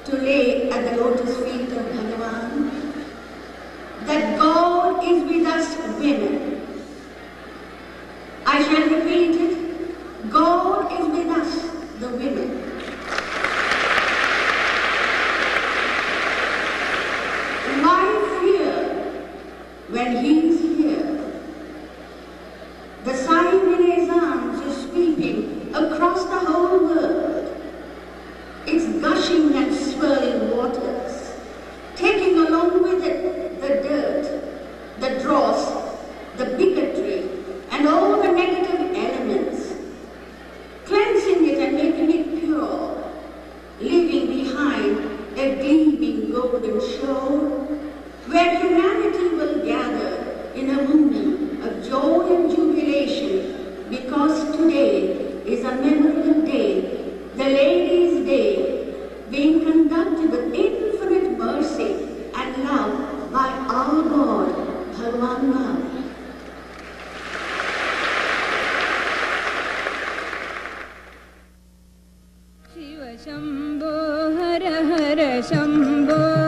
to lay at the lotus feet of Bhagavan, that God is with us women. I shall repeat it. God is with us, the women. Why fear when He is here? The Sai Renaissance is sweeping across the whole world. It's gushing and swirling waters, taking along with it the dirt, the dross, the bigotry, and all the negative elements, cleansing it and making it pure, leaving behind a gleaming golden shore, where humanity will gather in a mood of joy and jubilation, because today is a memorable day, the Ladies' Day, being conducted with infinite mercy and love by our God, Bhagavan Baba. Shiva Shambho Hara Hara Shambho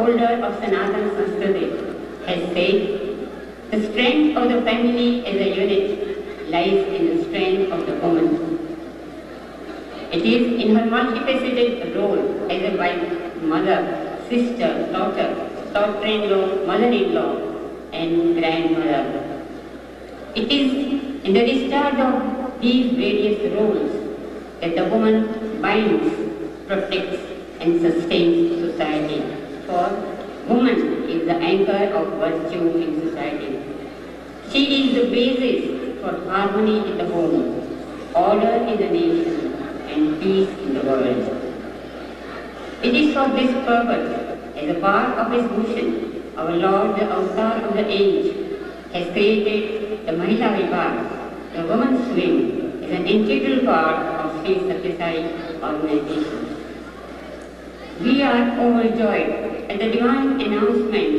holder of Sanatana Sanskriti, has said, the strength of the family as a unit lies in the strength of the woman. It is in her multifaceted role as a wife, mother, sister, daughter-in-law, mother-in-law, and grandmother. It is in the discharge of these various roles that the woman binds, protects, and sustains society. For woman is the anchor of virtue in society. She is the basis for harmony in the home, order in the nation, and peace in the world. It is for this purpose, as a part of his mission, our Lord, the Avatar of the age, has created the Mahila Vibhag, the woman's wing, as an integral part of Sri Sathya Sai organization. We are overjoyed at the divine announcement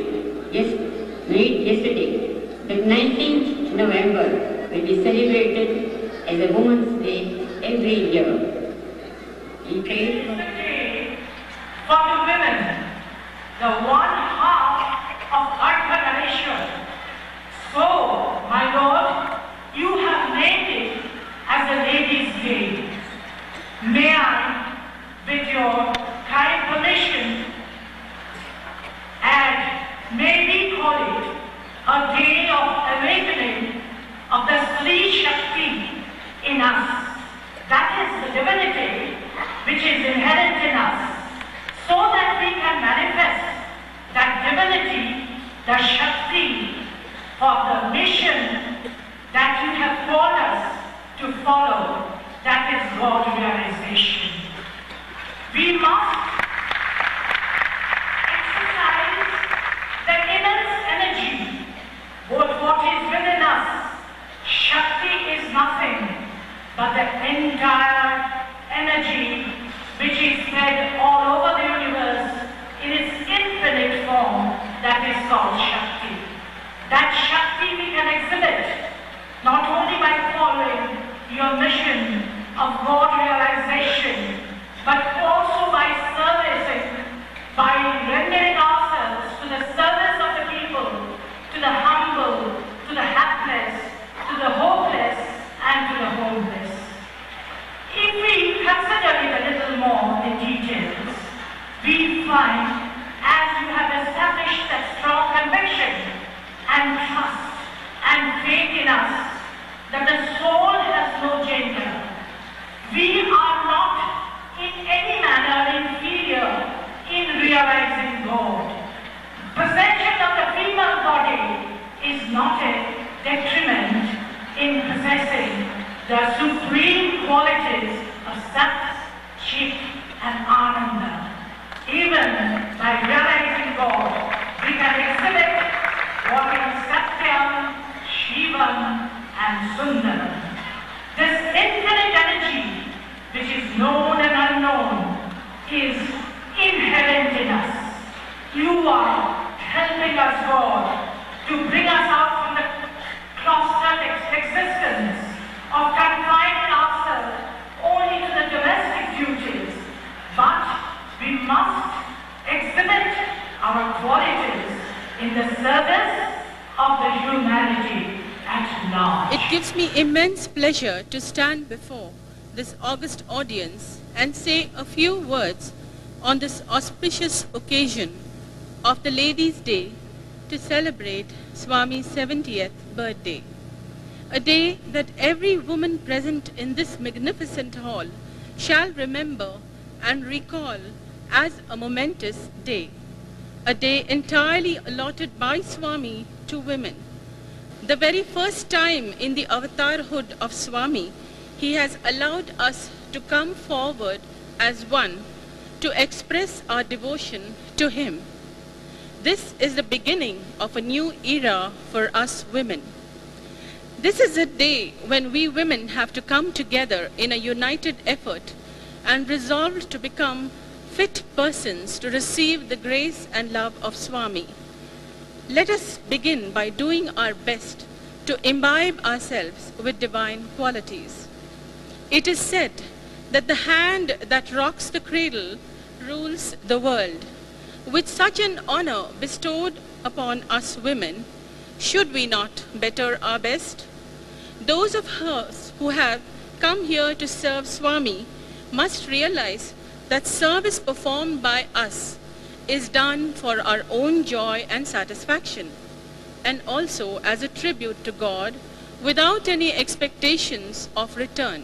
made yesterday that 19th November will be celebrated as a Women's Day every year. We pray for the women, the one half of Ardhanarishwar. So, my Lord, you have made it as a Ladies' Day. May I, with your kind permission, add, may we call it a day of awakening of the Sri Shakti in us. That is the divinity which is inherent in us, so that we can manifest that divinity, the Shakti, for the mission that you have called us to follow, that is God realization. We must exercise the immense energy, both what is within us. Shakti is nothing but the entire energy which is spread all over the universe in its infinite form, that is called Shakti. That Shakti we can exhibit not only by following your mission of God realization, but also by servicing, by rendering ourselves to the service of the people, to the humble, to the hapless, to the hopeless, and to the homeless. If we consider it a little more in details, we find, as you have established that strong conviction and trust and faith in us, that the soul has no gender. We are not in any manner inferior in realizing God. Possession of the female body is not a detriment in possessing the supreme qualities of Sat, Chit, and Ananda. Even by realizing God, we can exhibit what is Satyam, Shivam, and Sundaram. This infinite energy, which is known and unknown, is inherent in us. You are helping us, God, to bring us out from the cloistered existence of confining ourselves only to the domestic duties, but we must exhibit our qualities in the service of the humanity at large. It gives me immense pleasure to stand before this august audience and say a few words on this auspicious occasion of the Ladies' Day to celebrate Swami's 70th birthday. A day that every woman present in this magnificent hall shall remember and recall as a momentous day. A day entirely allotted by Swami to women. The very first time in the avatarhood of Swami, he has allowed us to come forward as one to express our devotion to him. This is the beginning of a new era for us women. This is a day when we women have to come together in a united effort and resolve to become fit persons to receive the grace and love of Swami. Let us begin by doing our best to imbibe ourselves with divine qualities. It is said that the hand that rocks the cradle rules the world. With such an honor bestowed upon us women, should we not better our best? Those of us who have come here to serve Swami must realize that service performed by us is done for our own joy and satisfaction, and also as a tribute to God without any expectations of return.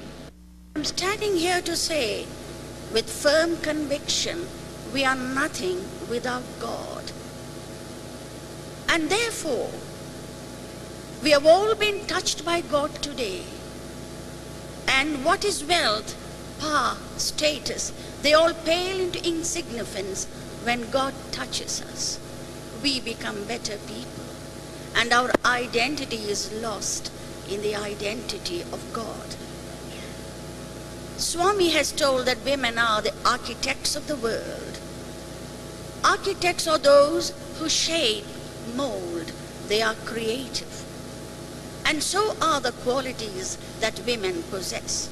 I'm standing here to say, with firm conviction, we are nothing without God. And therefore, we have all been touched by God today. And what is wealth, power, status, they all pale into insignificance when God touches us. We become better people, and our identity is lost in the identity of God. Swami has told that women are the architects of the world. Architects are those who shape, mold, they are creative. And so are the qualities that women possess.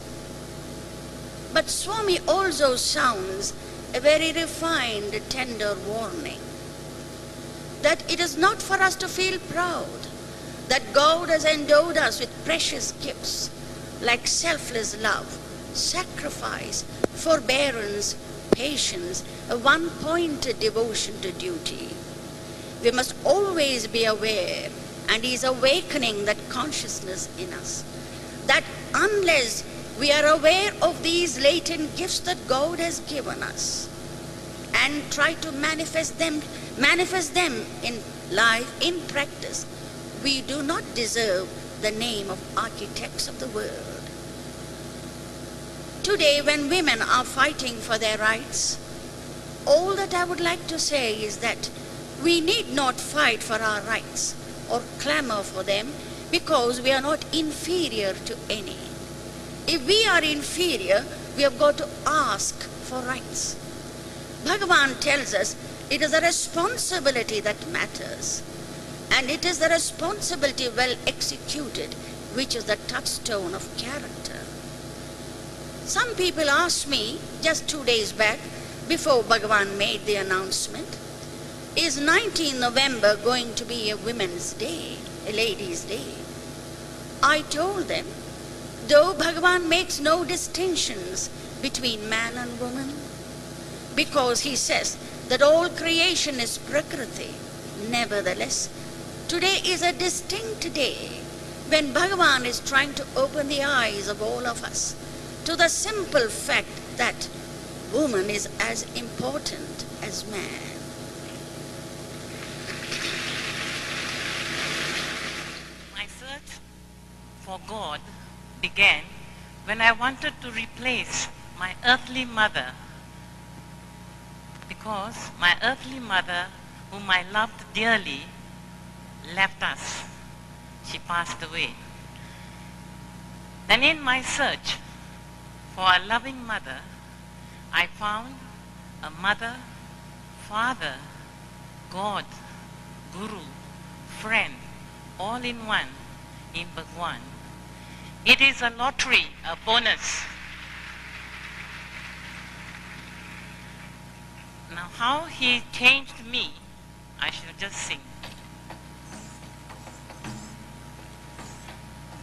But Swami also sounds a very refined, tender warning that it is not for us to feel proud that God has endowed us with precious gifts like selfless love, sacrifice, forbearance, patience, a one-pointed devotion to duty. We must always be aware, and He is awakening that consciousness in us, that unless we are aware of these latent gifts that God has given us and try to manifest them in life, in practice, we do not deserve the name of architects of the world. Today, when women are fighting for their rights, all that I would like to say is that we need not fight for our rights or clamor for them, because we are not inferior to any. If we are inferior, we have got to ask for rights. Bhagavan tells us it is the responsibility that matters, and it is the responsibility well executed which is the touchstone of character. Some people asked me just 2 days back, before Bhagavan made the announcement, is 19 November going to be a Women's Day, a Ladies' Day? I told them, though Bhagavan makes no distinctions between man and woman, because he says that all creation is Prakriti, nevertheless, today is a distinct day when Bhagavan is trying to open the eyes of all of us to the simple fact that woman is as important as man. My search for God began when I wanted to replace my earthly mother, because my earthly mother, whom I loved dearly, left us. She passed away. Then in my search for a loving mother, I found a mother, father, God, Guru, friend, all in one in Bhagavan. It is a lottery, a bonus. Now how he changed me, I shall just sing.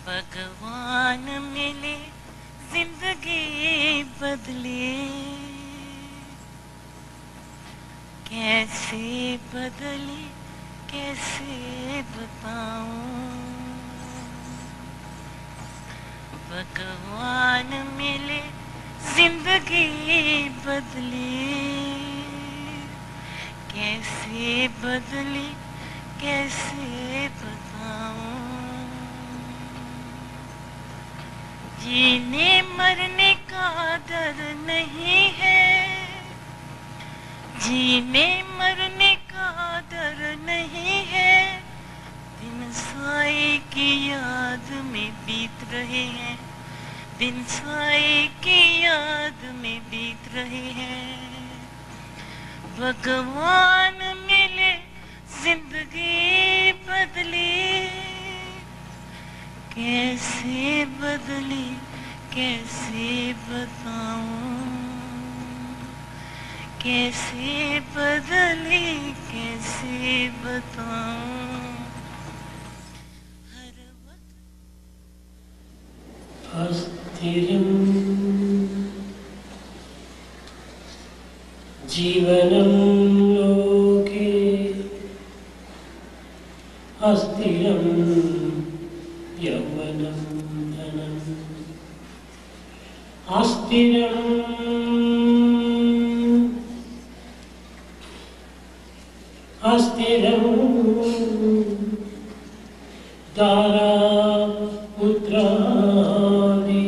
Bhagavan mile, zindagi badle, kaise badli, kaise bataun. Bhagavan mile, zindagi badle, kaise badli, kaise bataun. जीने मरने का डर नहीं है, जीने मरने का डर नहीं है, दिन साई की याद में बीत रहे हैं, दिन साई की याद में बीत रहे हैं. भगवान मिले जिंदगी बदली, कैसे बदली कैसे बताऊं, कैसे बदले कैसे बताऊं हर वक्त अस्थिरं जीवनं लोके अस्थिरं यौवनं धनम् अस्थिरं अस्थिरं दारा पुत्रादि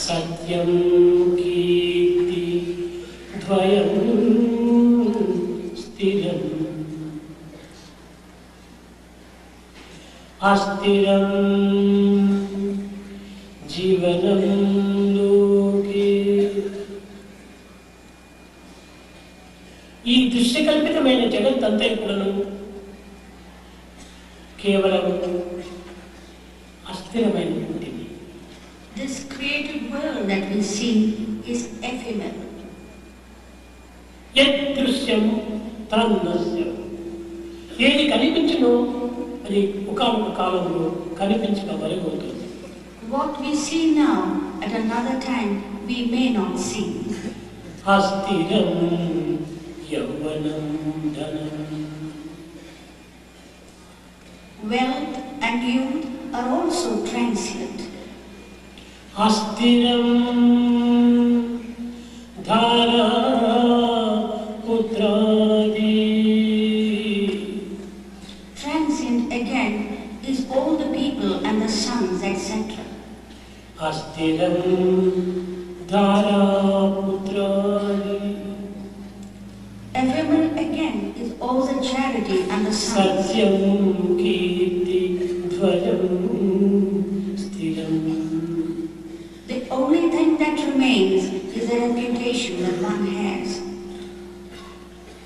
सत्यं कीर्ति द्वयं स्थिरम् अस्थिरं जीवनं लोके ఈ దృశ్యకల్పితమైన జగత్తంతా కూడాను కేవలం అస్థిరమైనటువంటిది. This created world that we see is ephemeral. యదృశ్యం తన్నస్యం. ఏది కనిపించునో అది ఒకానొక కాలంలో కనిపించక మరుగవుతుంది. What we see now, at another time, we may not see. అస్థిరం యౌవనం ధనం. Wealth and youth are also transient. అస్థిరం Dhara పుత్రాది. Transient again is all the people and the sons, etc. అస్థిరం Dhara పుత్రాది. Ephemeral again is all the charity and the sons. సత్యం కీర్తి ద్వయం స్థిరం. The only thing that remains is the reputation that one has.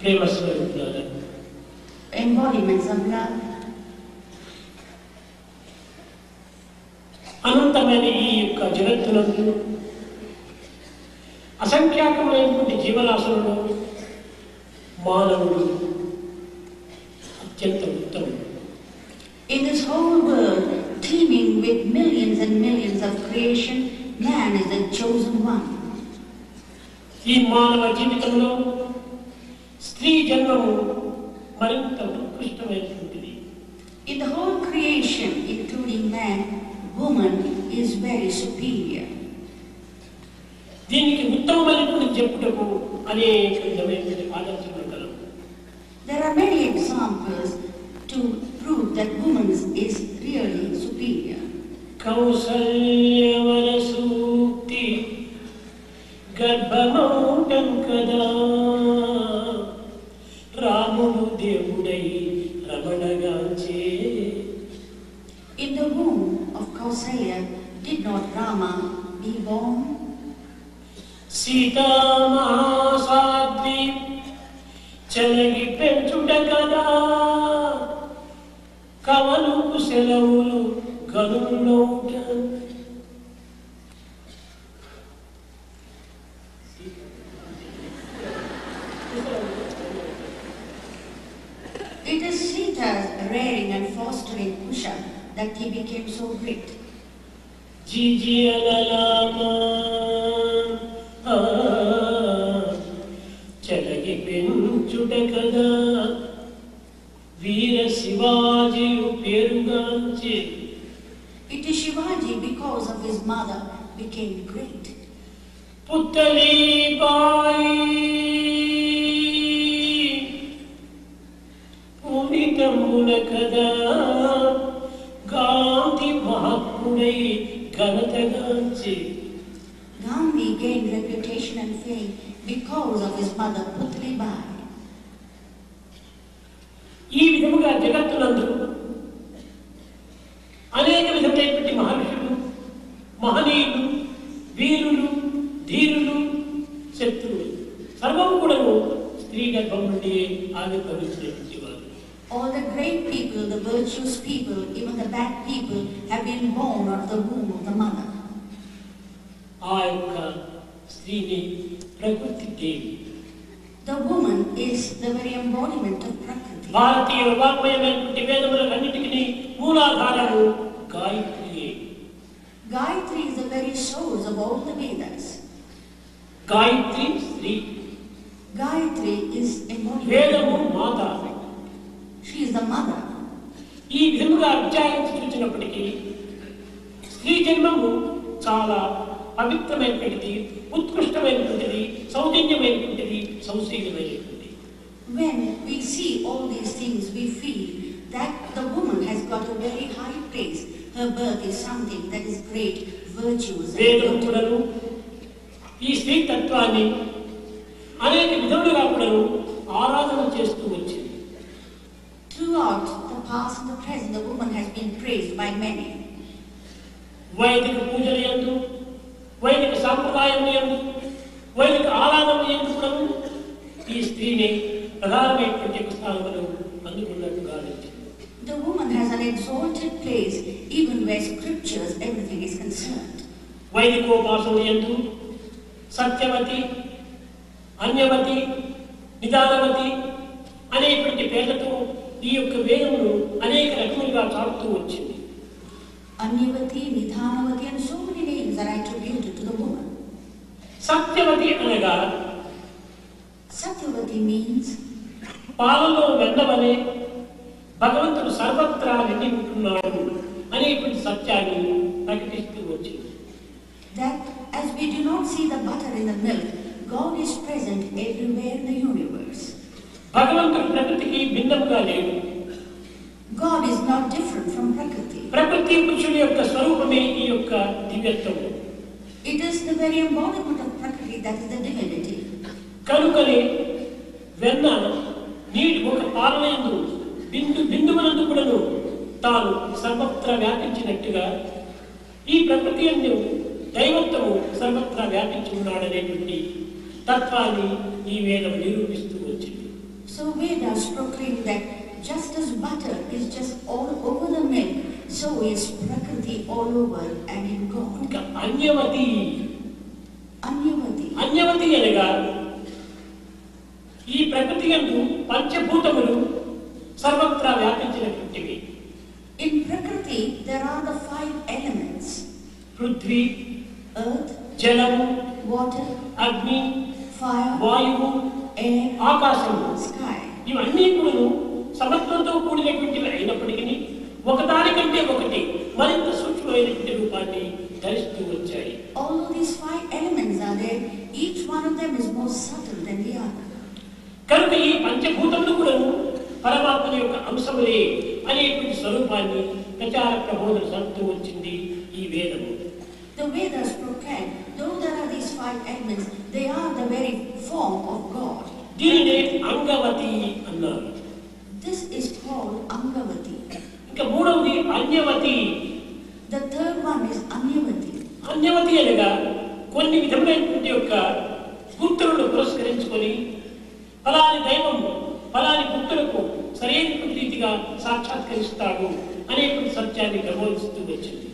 ప్రేమ స్వరూపులారా, Embodiments of love. అనంతమైన ఈ యొక్క జగత్తునందు అసంఖ్యాకమైనటువంటి జీవరాశులలో మానవుడు అత్యంత ఉత్తముడు. In this whole world, teeming with millions and millions of creation, man is the chosen one. ఈ మానవ జీవితంలో స్త్రీ జన్మము మరింత ఉత్కృష్టమైనటువంటిది. In the whole creation, including man, woman is very superior. దీనికి ఉత్తమమైనటువంటి చెప్పుటకు అనేక విధమైనటువంటి ఆదర్శములు కలవు. There are many examples to prove that woman is really superior. కౌసల్యవన సూక్తి గర్భమౌటం కదా రాముడు దేవుడై రమణగాంచే. In the womb of Kausalya, did not Rama be born? Sita మహాసాధ్వి చెలగి పెంచుట కదా కవలుకు సెలవులు గనులౌట. It is Sita's rearing and fostering Kusha that he became so great. జీజీ అనలామా చెలగి పెంచుట కదా వీర శివాజీయు పేరుగాంచే. It is Shivaji, because of his mother, became great. పుత్తలీబాయి పునీతమున కదా Gandhi మహాత్ముడై ఘనతగాంచే. Gandhi gained reputation and fame because of his mother Putli Bai. ఈ విధముగా జగత్తునందు అనేక విధమైనటువంటి మహర్షులు, మహనీయులు, వీరులు, ధీరులు, శత్రువులు సర్వం కూడా స్త్రీ గర్భం నుండి ఆవిర్భవించినటువంటి వారు. All the great people, the virtuous people, even the bad people have been born out of the womb of the mother. ఆ యొక్క స్త్రీని ప్రకృతి దేవి. The woman is the very embodiment of Prakriti. Bharatiya వాగ్మయమైనటువంటి వేదములన్నిటికీ మూలాధారము గాయత్రియే. Gayatri is the very source of all the Vedas. Gayatri స్త్రీ. Gayatri is embodiment. వేదము మాత. She is the mother. ఈ విధముగా విచారించి చూసినప్పటికీ స్త్రీ జన్మము చాలా పవిత్రమైనటువంటిది, ఉత్కృష్టమైనటువంటిది, సౌజన్యమైనటువంటిది, సౌశీలమైనటువంటిది. When we see all these things, we feel that the woman has got a very high place. Her birth is something that is great, virtuous. వేదం కూడాను ఈ స్త్రీ తత్వాన్ని అనేక విధములుగా కూడాను ఆరాధన చేస్తూ వచ్చింది. Throughout the past and the present, the woman has been praised by many. వైదిక పూజల యందు, వైదిక సాంప్రదాయం యందు, వైదిక ఆరాధన యందు కూడాను ఈ స్త్రీని ప్రధానమైనటువంటి స్థానంలో అందుకున్నట్టు గావించింది. The woman has an exalted place even where scriptures, everything is concerned. వైదికోపాసన యందు సత్యవతి, అన్యవతి, నిదానవతి అనేటువంటి పేర్లతో ఈ యొక్క వేదమును అనేక రకములుగా చాటుతూ వచ్చింది. Anyavati, Nidhanavati, and so many names are attributed to the woman. Satyavathi అనగా Satyavati means పాలలో వెన్నవలే భగవంతుడు సర్వత్రా నిండి ఉంటున్నాడు అనేటువంటి సత్యాన్ని ప్రకటిస్తూ వచ్చింది. that as we do not see the butter in the milk, God is present everywhere in the universe. భగవంతుడు ప్రకృతికి భిన్నముగా లేడు. God is not different from Prakriti. ప్రకృతి పురుషుడి యొక్క స్వరూపమే ఈ యొక్క దివ్యత్వం. It is the very embodiment of Prakriti that is the divinity. కనుకనే వెన్న నీటి ఒక పాలనందు బిందువునందు కూడాను తాను సర్వత్రా వ్యాపించినట్టుగా ఈ ప్రకృతి యందు దైవత్వము సర్వత్రా వ్యాపించి ఉన్నాడనేటువంటి తత్వాన్ని ఈ వేదం నిరూపిస్తూ వచ్చింది. So Vedas proclaim that just as butter is just all over the milk, so is Prakriti all over and in God. ఇంకా అన్యవతి. Anyavati. అన్యవతి అనగా ఈ ప్రకృతి యందు పంచభూతములు సర్వత్రా వ్యాపించినటువంటివి. In Prakriti, there are the 5 elements: Prithvi, earth, జలము, water, అగ్ని, fire, వాయువు, air, ఆకాశము. sky. ఇవన్నీ కూడా సమత్వంతో కూడినటువంటివి అయినప్పటికీ ఒకదానికంటే ఒకటి మరింత సూక్ష్మమైనటువంటి రూపాన్ని ధరిస్తూ వచ్చాయి. Although these 5 elements are there, each one of them is more subtle than the other. కనుక ఈ పంచభూతములు కూడా పరమాత్మ యొక్క అంశములే అనేటువంటి స్వరూపాన్ని ప్రచార ప్రబోధన సరుతూ వచ్చింది ఈ వేదము. The Vedas proclaim, though there are these 5 elements, they are the very form of God. దీనినే అంగవతి అన్నారు. This is called Angavati. ఇంకా మూడవది అన్యవతి. The third one is Anyavati. అన్యవతి అనగా కొన్ని విధములైనటువంటి యొక్క గుర్తులను పురస్కరించుకొని ఫలాని దైవం ఫలాని గుర్తులకు సరైన రీతిగా సాక్షాత్కరిస్తాడు అనేటువంటి సత్యాన్ని ప్రబోధిస్తూ వచ్చింది.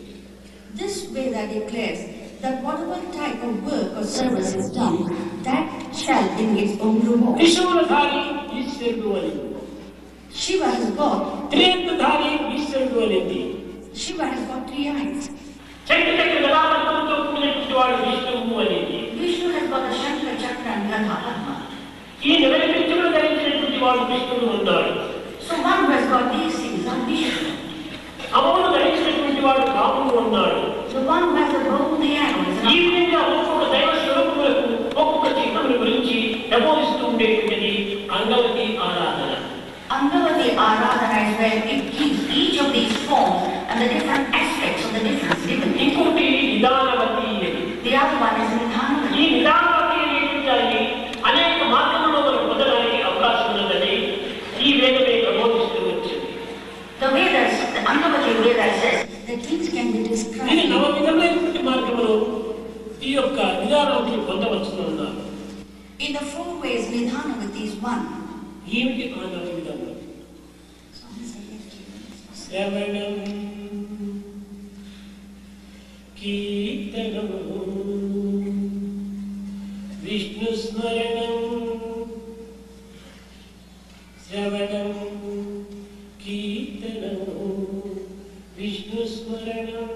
This Veda declares that whatever type of work or service is done, that shall bring its own reward. త్రిశూలధారి ఈశ్వరుడు అని, Shiva has got త్రినేత్రధారి ఈశ్వరుడు అనేది. Shiva has got 3 eyes. చక్ర చక్ర గదాపద్మంతో కూడినటువంటి వాడు విష్ణువు అనేది. Vishnu has got the Shankar Chakra and Gadha Padma. ఈ నిలబెట్టుకుని ధరించినటువంటి వాడు విష్ణువు ఉన్నాడు. So one who has got these things are Vishnu. అమౌను ధరించినటువంటి వాడు రాముడు ఉన్నాడు. The one who has the bow and the arrow is ఈ an విధంగా ఒక్కొక్క దైవ స్వరూపములకు ఒక్కొక్క చిహ్నముల గురించి ప్రబోధిస్తూ ఉండేటువంటిది అంగవతి ఆరాధన. Angavati Aradhana is where it gives each of these forms and the different aspects of the different divinity. ఇంకోటి నిదానవతి అని. The other one is Nidhanavati. ఈ నిదానవతి అనేటువంటి అనేక మార్గంలో మనం పొందడానికి అవకాశం ఉన్నదని ఈ వేదమే ప్రబోధిస్తూ వచ్చింది. The Vedas, the Angavati Veda says that things can be ఇది described. నవ విధములైనటువంటి మార్గంలో ఈ యొక్క నిదానవతిని పొందవచ్చును అన్నారు. In the 4 ways, Nidhanavati is one. ఏమిటి ఆ నవ విధములు? శ్రవణం, కీర్తనము, విష్ణు స్మరణం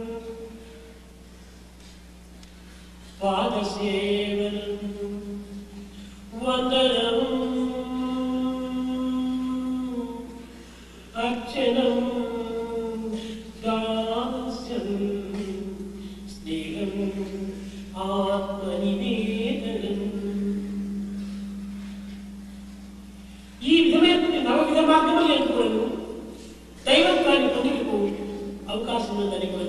పాదసేవనం వందనం అర్చనం దాస్యం స్నేహం ఆత్మనివేదనం. ఈ విధమైన నవవిధ మార్గములు ఎన్నుకోవడం దైవత్వాన్ని పొందుటకు అవకాశం ఉందని కూడా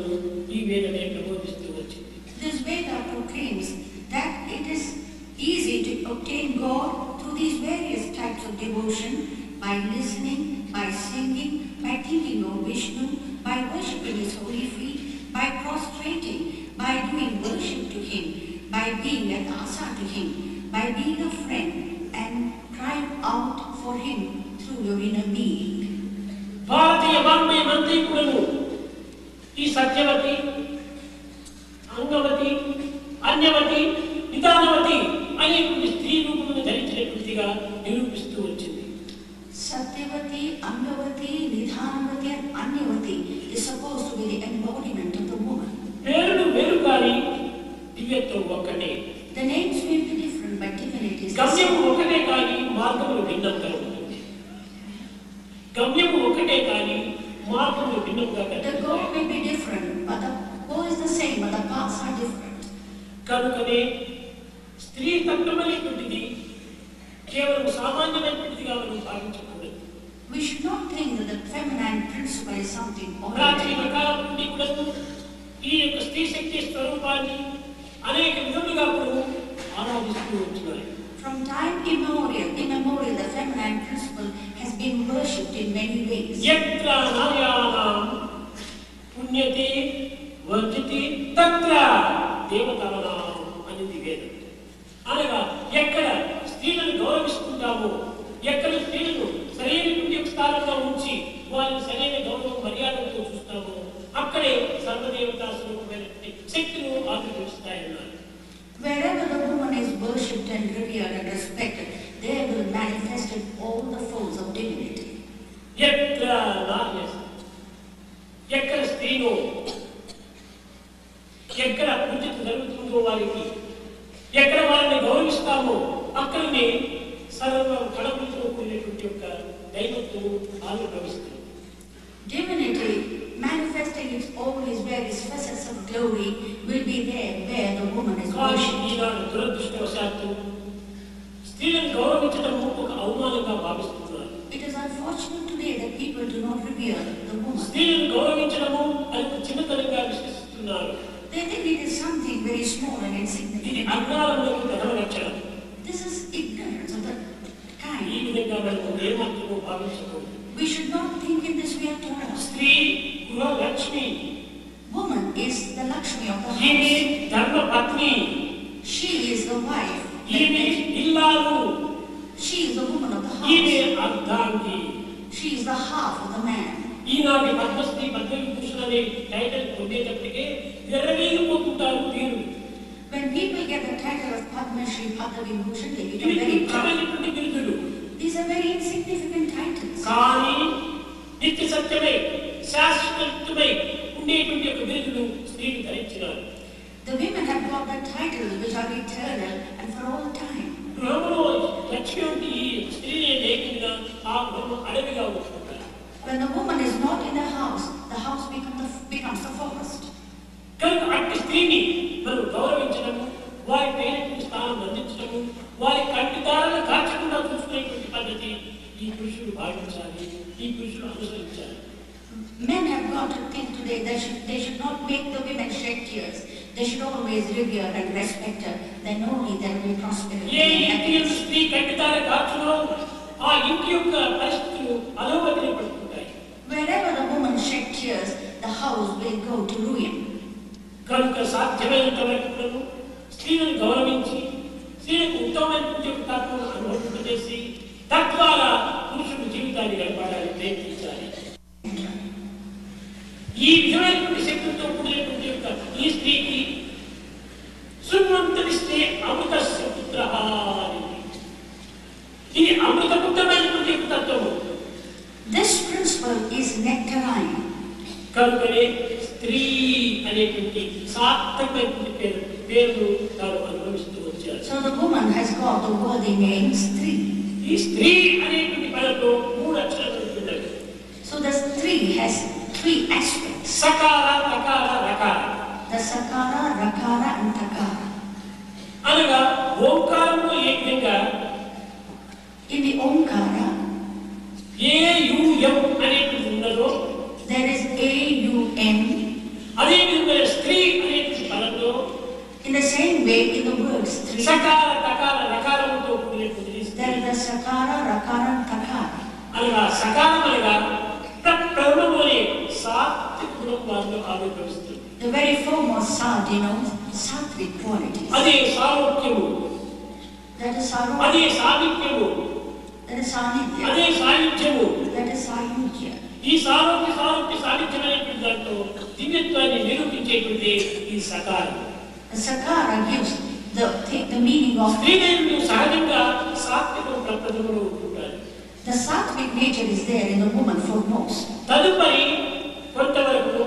ఈ వేదమే ప్రబోధిస్తూ వచ్చింది. This Veda proclaims that it is easy to obtain God through these various types of devotion by listening, by singing, by thinking of Vishnu, by worshipping his holy feet, by prostrating, by doing worship to him, by being a dasa to him, by being a friend and crying out for him through your inner being. భారతీయ వాంగ్మయ మంత్రికులను ఈ సత్యవతి, అంగవతి, అన్యవతి, నిదానవతి అనేటువంటి స్త్రీ రూపమును ధరించినటువంటిగా నిరూపిస్తూ వచ్చింది. Satyavati, Angavati, Nidhanavati and Anyavati is supposed to be the embodiment of the woman. పేరును వేరు కానీ దివ్యత్వం ఒక్కటే. The names may be different but divinity is the గమ్యము same. ఒకటే కానీ మార్గములు భిన్నంగా ఉంటుంది. గమ్యము ఒకటే కానీ మార్గములు భిన్నంగా The కనిపిస్తాయి. goal may be different but the goal is the same but the paths are different. కనుకనే స్త్రీ తత్వం అనేటువంటిది కేవలం సామాన్యమైనటువంటిదిగా మనం భావించకూడదు. We should not think that the feminine principle is something ప్రాచీన ordinary. కాలం నుండి కూడా ఈ యొక్క స్త్రీ శక్తి స్వరూపాన్ని అనేక విధములుగా కూడా ఆరాధిస్తూ వచ్చినారు. From time immemorial, the feminine principle has been worshipped in many ways. యత్ర నార్యాణాం పుణ్యతే వర్జతి తత్ర దేవతానాం అనేది వేదం. అనగా ఎక్కడ స్త్రీలను గౌరవిస్తుంటామో, ఎక్కడ స్త్రీలను సరైనటువంటి స్థానంలో ఉంచి వారిని సరైన గౌరవ మర్యాదలతో చూస్తామో అక్కడే సర్వదేవతా స్వరూపమైనటువంటి శక్తులు ఆవిర్భవిస్తాయన్నారు. Wherever the woman is worshipped and revered and respected, there will manifest all the folds of divinity. ఎక్కడ నార్యస్, ఎక్కడ స్త్రీలో ఎక్కడ పూజిత జరుగుతుందో వారికి, ఎక్కడ వారిని గౌరవిస్తామో అక్కడనే సర్వ కళలతో కూడినటువంటి యొక్క దైవత్వం ఆవిర్భవిస్తుంది. Divinity, manifesting all his various facets of glory, will be there where the woman is కానీ worshipped. ఈనాడు దురదృష్టవశాత్తు స్త్రీలను గౌరవించడం ఒక అవమానంగా భావిస్తున్నారు. It is unfortunate today that people do not revere the woman. స్త్రీలను గౌరవించడము అది ఒక చిన్నతనంగా విశ్వసిస్తున్నారు. They think it is something very small and ఇది insignificant. అజ్ఞానంలో ప్రథమ లక్షణం. This is ignorance of the ఈ kind. విధంగా మనము ఏమాత్రమో భావించకూడదు. We should not think in this way at all. స్త్రీ గృహలక్ష్మి, Woman is the Lakshmi of the ఈమె house. ధర్మపత్ని, She is the wife. ఈమె ఇల్లాలు, She is the woman of the ఈమె house. అర్ధాంగి. She is the half of the man. ఈనాటి పద్మశ్రీ పద్మవిభూషణ్ అనే title పొందేటప్పటికే ఎర్రవేగిపోతుంటారు వీరు. When people get the title of Padma Shri Padma Vibhushan, they ఇవి become very proud. తుచ్చమైనటువంటి బిరుదులు. These are very insignificant titles. కానీ నిత్య సత్యమై శాశ్వతమై ఉండేటువంటి యొక్క బిరుదులు స్త్రీలు ధరించినారు. The women have got the titles which are eternal and for all time. గృహంలో లక్ష్మి వంటి ఈ స్త్రీని లేకుండా ఆ గృహం అడవిగా ఉంటుంటారు. When the woman is not in the house becomes the forest. కనుక అట్టి స్త్రీని మనం గౌరవించడము, వారి పైనటువంటి స్థానం అందించడము, వారి కంటి దారాలను కాల్చకుండా చూసుకునేటువంటి పద్ధతి ఈ పురుషులు భావించాలి, ఈ పురుషులు అనుసరించాలి. Men have got to think today that they should not make the women shed tears. They should always revere and respect her. Then only there will be prosperity A and ఇంటి happiness. స్త్రీ కంటి దార కాల్చునో ఆ ఇంటి యొక్క పరిస్థితులు అలోగతిని పడుతుంటాయి. Wherever the woman shed tears, the house will go to ruin. కనుక సాధ్యమైనంత వరకు మనము స్త్రీలను గౌరవించి స్త్రీలకు ఉత్తమమైనటువంటి తత్వం అనుభవింపజేసి తద్వారా పురుషుడు జీవితాన్ని గడపడానికి ప్రయత్నించాలి. ఈ విధమైనటువంటి శక్తులతో కూడినటువంటి యొక్క ఈ స్త్రీకి సున్వంతరిస్తే అమృతస్య పుత్రః ఇది అమృతపుత్రమైనటువంటి యొక్క తత్వము. This principle is nectarine. కనుకనే స్త్రీ అనేటువంటి సార్థకమైనటువంటి పేరును తాను అనుభవిస్తూ వచ్చారు. So the woman has got the worthy name Stree. ఈ స్త్రీ అనేటువంటి పదంలో 3 అక్షరాలు ఉన్నాయి. So the Stree has 3 aspects. సకార, తకార, రకార. The Sakara, Rakara and Takara. అనగా ఓంకారంలో ఏ విధంగా In the Omkara, AUM అనేటువంటి ఉన్నదో there is AUM. అదే విధంగా స్త్రీ అనేటువంటి పదంలో In the same way, in the word Stree, సకార, తకార, రకారముతో కూడినటువంటి there is the Sakara, Rakara and Takara. అనగా సకారం అనగా ప్రప్రథమలోనే సాత్విక గుణం వారిలో ఆవిర్భవిస్తుంది. The very foremost Sa denotes sattvic qualities. అదే సారోక్యము, That is Sarva, అదే సాధిక్యము, that is Sanidya, అదే సాహిత్యము. that is Sayudhya. ఈ సారోక్య సాహిత్యం అనేటువంటి దాంట్లో దివ్యత్వాన్ని నిరూపించేటువంటి ఈ సకారం. The Sakara gives the meaning of స్త్రీదేవులు సహజంగా సాత్వికం ప్రప్రథమలో ఉంటుంటారు. the sattvic nature is there in the woman foremost. తదుపరి కొంతవరకు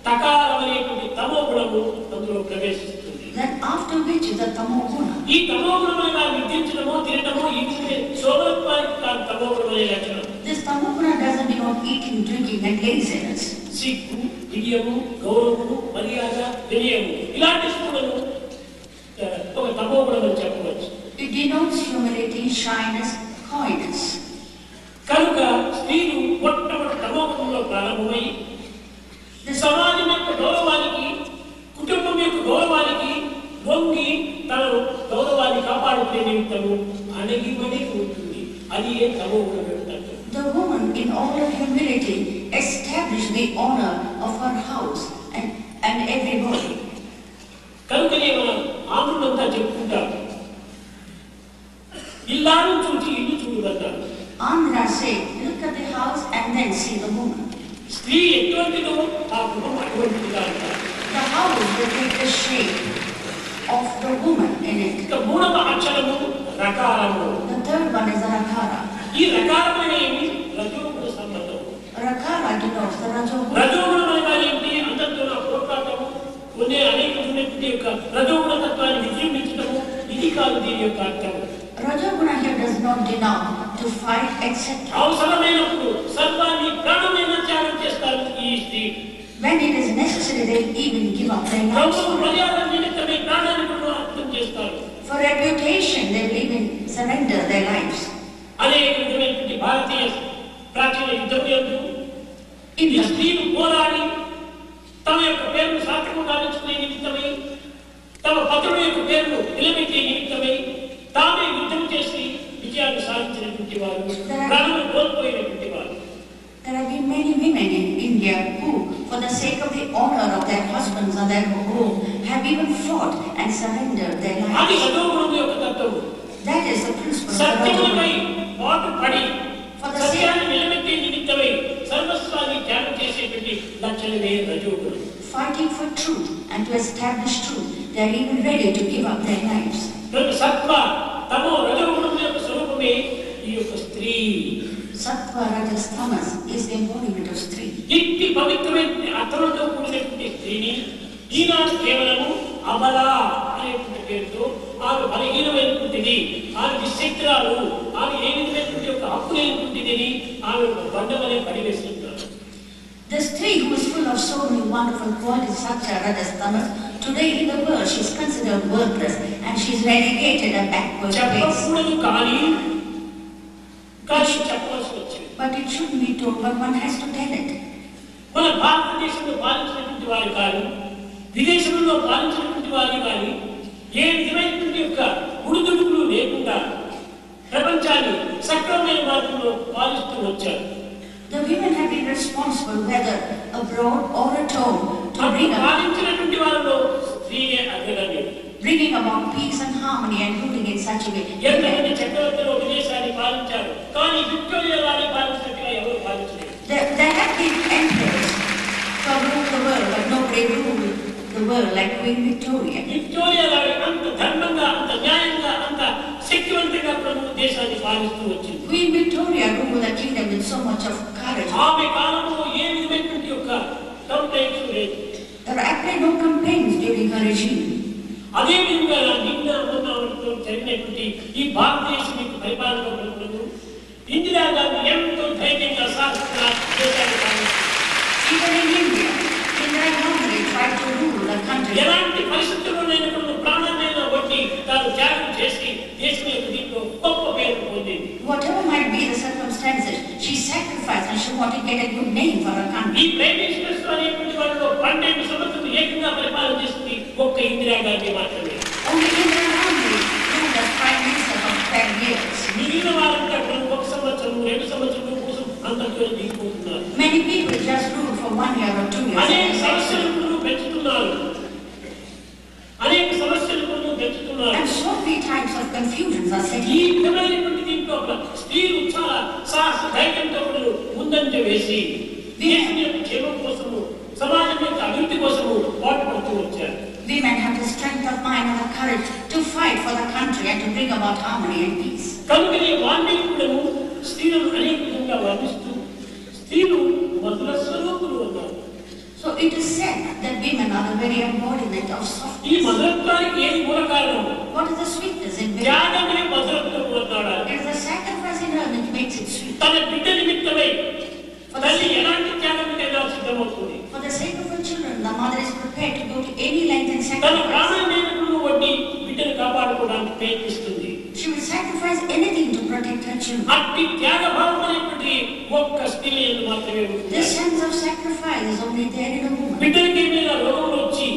తకారం అనేటువంటి తమో గుణము అందులో ప్రవేశిస్తుంది. Then after which is the Tamoguna. ఈ తమో గుణమైన విద్యించడమో తినటమో ఇది సోమత్వానికి కాదు తమో గుణమనే లక్షణం. This Tamoguna doesn't denote eating, drinking and laziness. సిగ్గు, బిడియము, గౌరవము, మర్యాద, వినయము ఇలాంటి గుణము ఒక తమో గుణం అని చెప్పవచ్చు. It denotes humility, shyness, coyness. కనుక స్త్రీలు మొట్టమొదటి తమో గుణంలో ప్రారంభమై సమాజం యొక్క గౌరవానికి, కుటుంబం యొక్క గౌరవానికి వంగి తనను గౌరవాన్ని కాపాడుకునే నిమిత్తము అణగిమణి ఉంటుంది. అది ఏ తమో గుణం ఏమిటంటే The woman in all her humility established the honor of her house and everybody. కనుకనే మనం ఆంధ్రులంతా చెప్పుకుంటాం, ఇల్లాను చూచి ఇల్లు చూడగలుగుతారు. Andhra say, look at the house and then see the woman. స్త్రీ ఎటువంటిదో ఆ గృహం అటువంటిదిగా అంటారు. The house will take the shape of the woman in it. ఇక మూడవ అక్షరము రకారము. The third one is the Rakara. ఈ రకారమైన ఏమి రజోగుణ సంబంధం. Rakara denotes the Rajoguna. రజోగుణం అనగా ఏంటి? అందరితో నా పోట్లాటము, కొన్ని అనేకమైనటువంటి యొక్క రజోగుణ తత్వాన్ని విజృంభించడము, ఇది కాదు దీని యొక్క అర్థం. Rajoguna here does not denote to fight, etc. అవసరమైనప్పుడు సర్వాన్ని ప్రాణమైన త్యాగం చేస్తారు ఈ స్త్రీ. When it is necessary, they even give up their lives. మర్యాద నిమిత్తమే ప్రాణాన్ని కూడా అర్థం చేస్తారు. For reputation, they will even surrender their lives. అనేక విధమైనటువంటి భారతీయ ప్రాచీన యుద్ధములందు In ఈ the స్త్రీలు పోరాడి తమ యొక్క పేరును సార్థకం గావించుకునే నిమిత్తమై, తమ పతుల యొక్క పేరును నిలబెట్టే నిమిత్తమై తామే యుద్ధం చేసి విజయాన్ని సాధించినటువంటి వారు, ప్రాణాలు కోల్పోయినటువంటి వారు. There have been many women in India who, for the sake of the honor of their husbands or their home, have even fought and surrendered their అది lives. రజోగుణం యొక్క తత్వము. That is the principle of సత్యములపై Rajoguna. పాటు పడి సత్యాన్ని నిలబెట్టే నిమిత్తమై సర్వస్వాన్ని త్యాగం చేసేటువంటి లక్షణమే రజోగుణం. Fighting for truth and to establish truth, they are even ready to give up their lives. సత్వ తమో రజోగుణం యొక్క స్వరూపమే ఈ యొక్క స్త్రీ. Sattva, Rajas, Tamas is the embodiment of Stree. ఇట్టి పవిత్రమైన అర్థంతో కూడినటువంటి స్త్రీని ఈనాడు కేవలము అబల అనేటువంటి పేరుతో ఆమె బలహీనమైనటువంటిది, ఆమె నిశ్శక్తురాలు, ఆమె ఏ విధమైనటువంటి యొక్క హక్కు లేనటువంటిది ఆమె బండమనే పరివేశిస్తున్నారు. The Stree who is full of so many wonderful qualities, Sathya, Rajas, Tamas, today in the world she is considered worthless and she is relegated a backward place. చెప్పకూడదు కానీ చెప్పవలసి వచ్చింది. But it shouldn't be told, but one has to tell it. మన భారతదేశంలో పాలించినటువంటి వారు కానీ, విదేశంలో పాలించినటువంటి వారు కానీ ఏ విధమైనటువంటి యొక్క ఉడుదుడుకులు లేకుండా ప్రపంచాన్ని సక్రమమైన మార్గంలో పాలిస్తూ వచ్చారు. The women have been responsible, whether abroad or at home, to పాలించినటువంటి వారిలో స్త్రీయే అగ్రగణ్యం. bringing about peace and harmony and ruling in such a way. ఎంతమంది చక్రవర్తులు విదేశాన్ని పాలించారు, కానీ విక్టోరియా రాణి పాలించినట్టుగా ఎవరు పాలించలేదు. There have been emperors who have ruled the world, but nobody ruled the world like Queen Victoria. Victoria రాణి అంత ధర్మంగా, అంత న్యాయంగా, అంత శక్తివంతంగా ప్రభు దేశాన్ని పాలిస్తూ వచ్చింది. Queen Victoria ruled the kingdom with so much of courage. ఆమె కాలంలో ఏ విధమైనటువంటి యొక్క కంప్లైంట్స్ లేదు. There are actually no complaints during her regime. అదే విధంగా నిన్న మొన్న జరిగినటువంటి ఈ భారతదేశం యొక్క పరిపాలన ఇందిరాగాంధీ ఎంతో ధైర్యంగా సాగుతున్న దేశాన్ని Even in India, Indira Gandhi tried to rule the country. ఎలాంటి పరిస్థితుల్లో నేను ప్రాణాన్ని వడ్డీ తాను త్యాగం చేసి దేశం యొక్క దీంట్లో గొప్ప పేరు పొందింది. Whatever might be the circumstances, she sacrificed and she wanted to get a good name for her country. ఈ ప్రైమ్ మినిస్టర్స్ అనేటువంటి వాళ్ళు 12 సంవత్సరాలు ఏకంగా పరిపాలన చేసింది ఒక్క ఇందిరాగాంధీ మాత్రమే. Only Indira Gandhi ruled as prime minister for 12 years. మిగిలిన వారంతా ఒక సంవత్సరం 2 సంవత్సరాల కోసం అంతతో దిగిపోతున్నారు. Many people just ruled for 1 year or 2 years. అనేక సమస్యలను పెంచుతున్నారు. అనేక సమస్యలను పెంచుతున్నారు. And so many types of confusions are setting ఈ in. విధమైనటువంటి దీంట్లో స్త్రీలు చాలా సాహస ధైర్యంతో ముందంజ వేసి దేశం యొక్క క్షేమం కోసము సమాజం యొక్క అభివృద్ధి కోసము పాటుపడుతూ వచ్చారు. Women have the strength of mind and the courage to fight for the country and to bring about harmony and peace. కనుకనే వాల్మీకులను స్త్రీలను అనేక విధంగా వర్ణిస్తూ స్త్రీలు మధుర స్వరూపులు అన్నారు. So it is said that women are the very embodiment of ఈ softness. మధురత్వానికి ఏది మూల కారణం? What is the sweetness in women? త్యాగమే మధురత్వం అన్నాడు. It is the sacrifice in her which makes it sweet. తన బిడ్డ నిమిత్తమై తల్లి ఎలాంటి త్యాగంకైనా సిద్ధమవుతుంది. For the sake of her children, the mother is prepared to go to any length and తన sacrifice. ప్రాణాన్ని వడ్డీ బిడ్డను కాపాడుకోవడానికి ప్రయత్నిస్తుంది. She will sacrifice anything to protect her children. అట్టి త్యాగభావం అనేటువంటి ఒక్క స్త్రీ మాత్రమే ఉంటుంది. This sense of sacrifice is only there in a woman. బిడ్డలకి ఏమైనా రోగంలో వచ్చి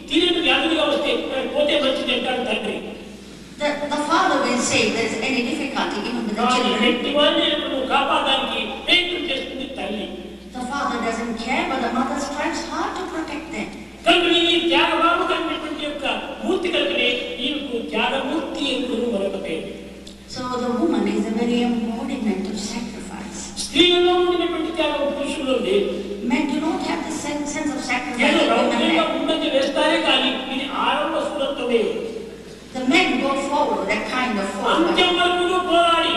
తీరని వ్యాధులుగా వస్తే పోతే మంచిది అంటాడు తండ్రి. The father will say if there is any difficulty even with the children. ఎట్టి వారిని కాపాడడానికి ప్రయత్నం చేస్తుంది తల్లి. The father doesn't care, but the mother strives hard to protect them. కనుక ఈ త్యాగభావం కలిగినటువంటి యొక్క మూర్తి కనుకనే ఈమెకు త్యాగమూర్తి ఎప్పుడు మరొక పేరు. So the woman is the very embodiment of sacrifice. స్త్రీలలో ఉండినటువంటి త్యాగం పురుషుల్లో లేదు. Men do not have the sense of sacrifice ఏదో that women రౌద్రంగా have. ముందంజ వేస్తారే కానీ ఇది ఆరంభ సురత్వమే. The men go forward with that kind of forward. అంత్యం వరకు పోరాడి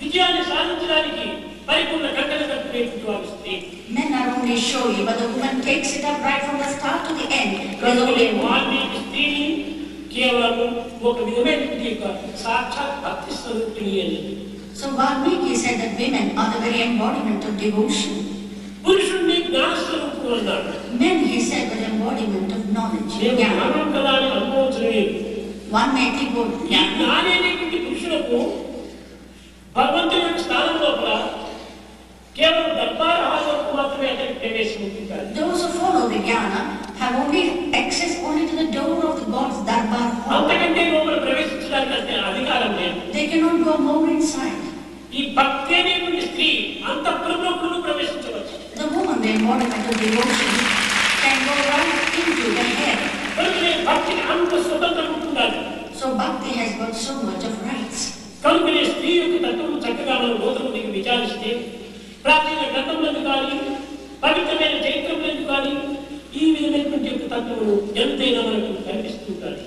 విజయాన్ని సాధించడానికి పరిపూర్ణ కంకణ కట్టుకునేటువంటి వారు స్త్రీ. Men are only showy, but the woman takes it up right from the start to the end. Only Valmiki స్త్రీని కేవలం ఒక విధమైనటువంటి యొక్క సాక్షాత్ భక్తి స్వరూపిణి అని. So Valmiki said that women are the very embodiment of devotion. పురుషుడిని జ్ఞాన స్వరూపుడు అన్నాడు. Men, he said, the embodiment of knowledge. నేను Yeah. జ్ఞానం కదా అని అనుభవించలేదు. One may think, oh, ఈ జ్ఞాని అనేటువంటి పురుషులకు భగవంతుని యొక్క స్థానం లోపల కేవలం దర్బార్ హాజరుకు మాత్రమే అతనికి ప్రవేశం ఉంటుంది. those who follow the jnana have only access only to the door of the God's darbar hall. అంతకంటే లోపల ప్రవేశించడానికి అంతే అధికారం లేదు. They cannot go more inside. ఈ భక్తి అనేటువంటి స్త్రీ అంతఃపురంలో ప్రవేశించవచ్చు. The woman, the embodiment of devotion, can go right into the head. కనుకనే భక్తికి అంత స్వతంత్రం ఉంటుండాలి. So bhakti has got so much of rights. కనుకనే స్త్రీ యొక్క తత్వం చక్కగా మనం లోతులకు విచారిస్తే ప్రాచీన గ్రంథములకు కానీ పవిత్రమైన చైత్రములకు కానీ ఈ విధమైనటువంటి యొక్క తత్వము ఎంతైనా మనకు కనిపిస్తుంటాయి.